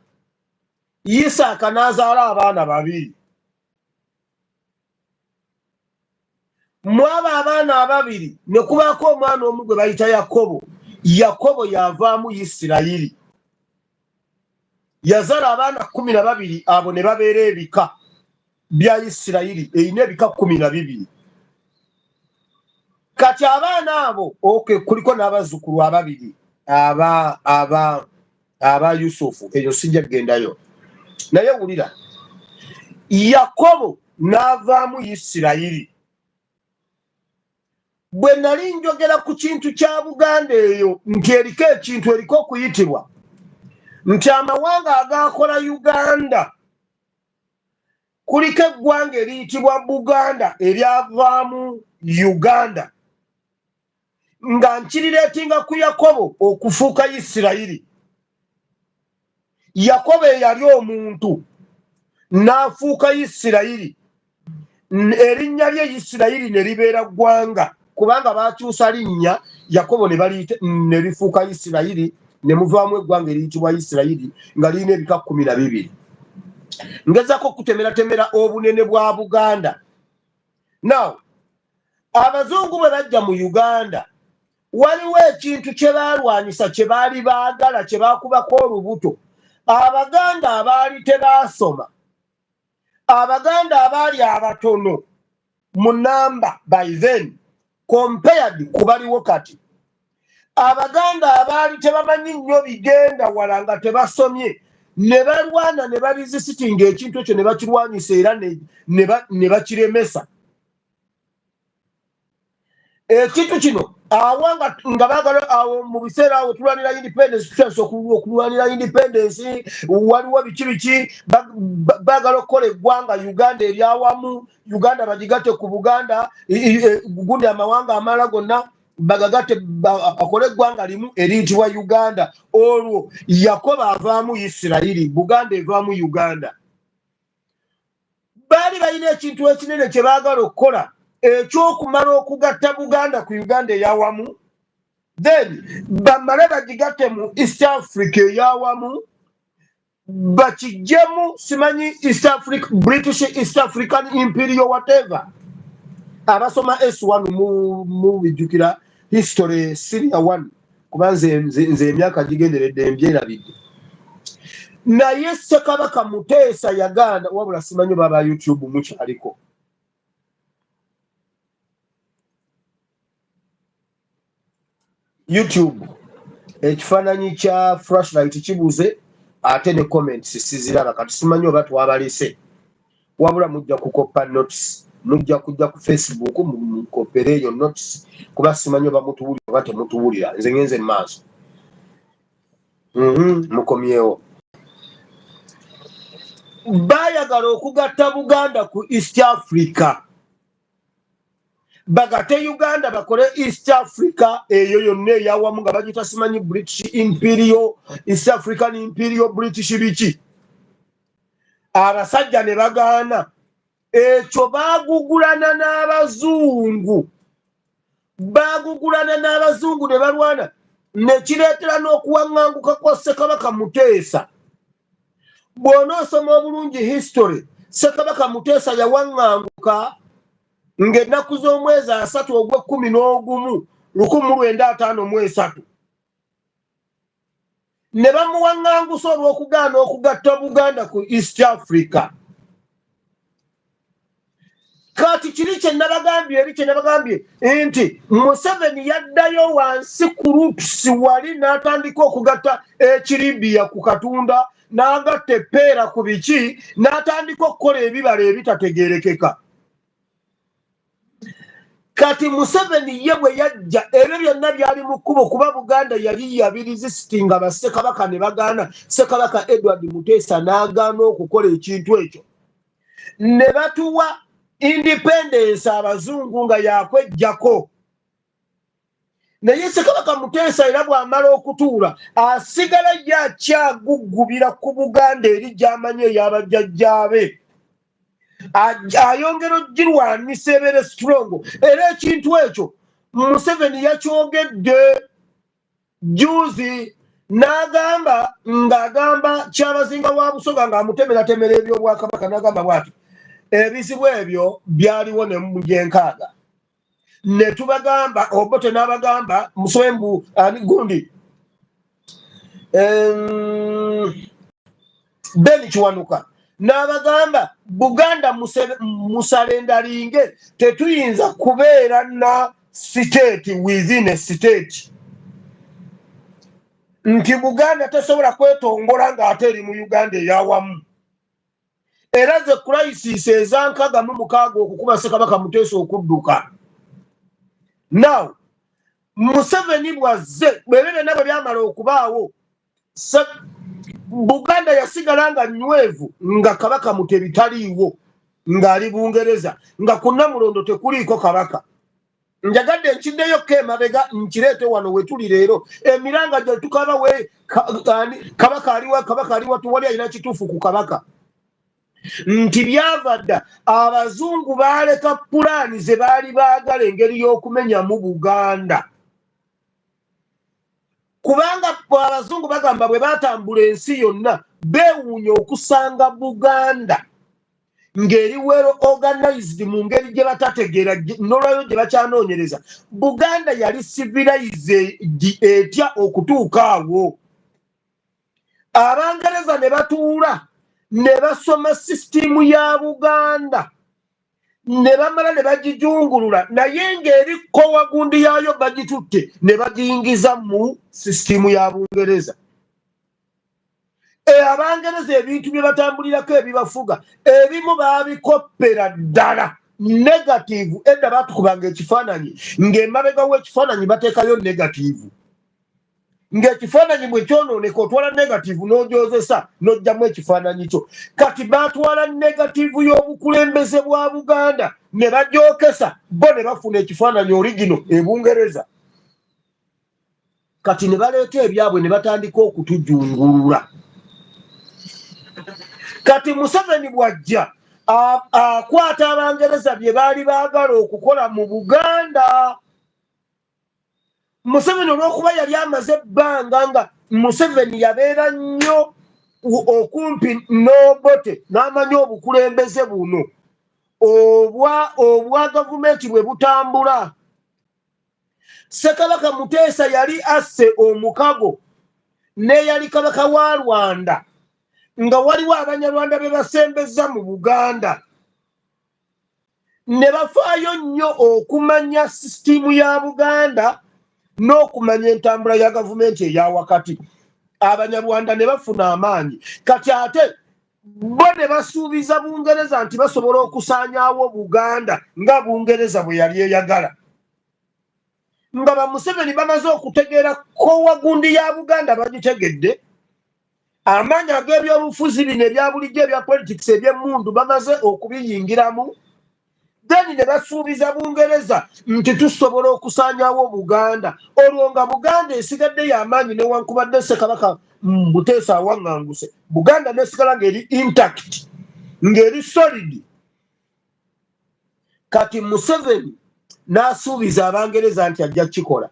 n'azaala abaana babiri. Mwaba abaana ababiri ne kubaako omwana omu gwe bayita Yakobo. Yakobo yavaamu Isirayiri. Yazaala abaana 12 abo ne babeera ebika bya Isirayiri erina ebika 12. Kati abaana abo kuliko n'abazzukulu ababiri aba Yusufu, eyo sijja kugendayo. Naye wulira, Yakobo n'avaamu Isirayiri. Bwe nali njogera ku kintu kya Buganda eyo nti eriko okuyitibwa nti amawanga agakola Uganda kuliko eggwanga eriyitibwa Buganda eryavaamu Uganda nga nkirireetinga ku Yakobo okufuuka Isirayiri. Yakobo eyali omuntu n'afuuka Isirayiri, erinnya lye Isirayiri ne libeera ggwanga kubanga bakyusa linnya Yakobo ne lifuuka Isirayiri ne muvaamu eggwanga eriyitibwa Isirayiri nga lirina ebika 12. Ngezako kutemera obunene bwa Buganda. Now, abazungu bwe bajja mu Uganda waliwo ekintu kye baalwanyisa kye baali baagala kye baakubako olubuto. Abaganda abaali tebaasoma, Abaganda abaali abatono mu namba by then compared ku baliwo kati, Abaganda abaali tebamanyi nnyo bigenda wala nga tebasomye ne balwana ne babizisitinga ekintu ekyo ne bakirwanyisa era ne bakiremesa. Kitu kino awanga nga bagala awo mu biseera awo tulwanira independence tutandise okulwanira independence waliwo biki bagala okukola eggwanga Uganda eryawamu Uganda bagigatte ku Buganda gundi amawanga amala gonna bagagate akole eggwanga limu eriyitibwa Uganda. Olwo Yakobo avaamu Isirayiri, Buganda evaamu Uganda. Baali balina ekintu ekinene kye baagala okukola ekyokumala okugatta Buganda ku Uganda eyawamu, then bamale bagigatte mu East Africa eyawamu, bakijjemu simanyi East Africa, British East African Imperial whatever. Abasoma S1 mu bijjukira history Syria 1 kuba nze emyaka gigenderedde mbyerabidde. Naye Ssekabaka Muteesa yaganda, wabula simanyi baba YouTube mukyaliko. YouTube ekifaananyi kya flashlight kibuze ate ne comments siziraba kati simanyi oba twabalese, wabula mujja kukopa notice, mujja kujja ku Facebook mukopere eyo notice kuba simanyi oba mutuwulira oba temutuwulira, nze ngenze maaso mukomyewo. Bayagala okugatta Buganda ku East Africa, bagate Uganda bakole East Africa eyo yonna eyawamu nga bagita simanyi British Imperial, East African Imperial, British biki. Abasajja ne bagaana, ekyo baagugulana n'Abazungu, ne balwana, ne kireetera n'okuwaŋŋanguka kwa Ssekabaka Muteesa. Bw'onoosoma obulungi history, Ssekabaka Muteesa yawaŋŋanguka ng'ennaku z'omwezi 3 Ogw'Okwakubiri 1953 ne bamuwaŋŋangusa olw'okugaana okugatta Buganda ku East Africa. Kati kiri kye nabagambye nti Museveni yaddayo wansi ku roots wali n'atandika okugatta ekiribiya ku Katunda, n'agatta Epeera ku biki, n'atandika okukola ebibala ebitategeerekeka. Kati Museveni ye bwe yajja ebyo byonna byali mu kkubo kuba Buganda yali yabirizisitinga bassekabaka ne bagaana. Ssekabaka Edward Muteesa n'agaana okukola ekintu ekyo, ne batuwa independence Abazungu nga yakwejjako. Naye Ssekabaka Muteesa era bw'amala okutuula asigala y'akyagugubira ku Buganda eri gy'amanyi ey'abajjajjaabe, ayongera ogirwanisa ebeere strong. Era ekintu ekyo Museveni yakyogedde juzi ng'agamba Kyabazinga wa Busoga ng'amutemeratemera eby'Obwakabaka, n'agamba bw'ati ebizibu ebyo byaliwo ne mu gyenkaaga, ne tubagamba Obote n'abagamba Muswembu ani gundi Ben Kiwanuka n'abagamba Buganda musalendalinge, tetuyinza kubeera na state within a state, nti Buganda tesobola kwetongola ng'ate eri mu Uganda eyawamu. Era ze crisis ezankaaga mu mukaaga okukuba Ssekabaka Muteesa okudduka. Now Museveni bwazze bwebyo byonna bwe byamala okubaawo, Buganda yasigala nga nywevu nga Kabaka Mutebi taliiwo, ng'ali Bungereza, nga ku Namulondo tekuliiko Kabaka. Njagadde nkiddeyo emabega nkireete wano we tuli leero, emiranga gye tukaba we Kabaka aliwa tuwali alina kituufu ku Kabaka. Nti byava dda Abazungu baaleka pulaani ze baali baagala engeri y'okumenyamu Buganda. Kubanga Abazungu bagamba bwe baatambula ensi yonna beewuunya okusanga Buganda ng'eri well organized mu ngeri gye batategeera, n'olwayo gye bakyanoonyereza. Buganda yali civilized etya okutuuka awo. Abangereza ne batuula ne basoma sisitimu ya Buganda, ne bamala ne bagijungulula, naye ng'eri kowagundi yaayo bagitutte ne bagiyingiza mu sisitimu ya Bungereza. Abangereza ebintu bye batambulirako ebibafuga ebimu baabikoppera ddala negative edda batukubanga ekifaananyi ng'emabega w'ekifaananyi bateekayo negative ng'ekifaananyi bwe kyonooneka otwala negative n'ogyozesa n'ojjamu ekifaananyi kyo kati baatwala negative y'obukulembeze bwa Buganda ne bagyokesa bo ne bafuna ekifaananyi origino e Bungereza kati ne baleeta ebyabwe ne batandika okutujungulula kati Museveni bw'ajja akwata Abangereza bye baali baagala okukola mu Buganda. Museveni olw'okuba yali amaze ebbanga nga Museveni yabeera nnyo okumpi n'Obote n'amanyi obukulembeze buno obwa gavumenti bwe butambula. Ssekabaka Muteesa yali asse omukago n'eyali kabaka wa Rwanda nga waliwo Abanyarwanda be basembezza mu Buganda ne bafaayo nnyo okumanya sisitiimu ya Buganda n'okumanya entambula ya gavumenti eya wakati. Abanyarwanda ne bafuna amaanyi kati ate bo ne basuubiza Bungereza nti basobola okusaanyaawo Buganda nga Bungereza bwe yali eyagala. Nga ba Museveni bamaze okutegeera ko wagundi ya Buganda bagitegedde amaanyi ag'ebyobufuzi bino ebya bulijjo ebya politics eby'emmundu bamaze okubiyingiramu then ne basuubiza Bungereza nti tusobola okusaanyaawo Buganda olwo nga Buganda esigadde y'amaanyi newankubadde Ssekabaka Muteesa awaŋŋanguse Buganda nesigala ng'eri intact ng'eri solid. Kati Museveni n'asuubiza Abangereza nti ajja kikola.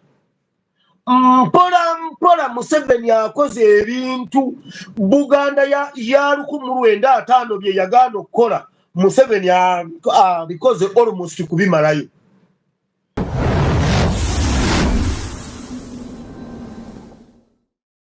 Mpola mpola Museveni akoze ebintu Buganda ya 1950 bye yagaana okukola Museveni abikoze almost kubimalayo.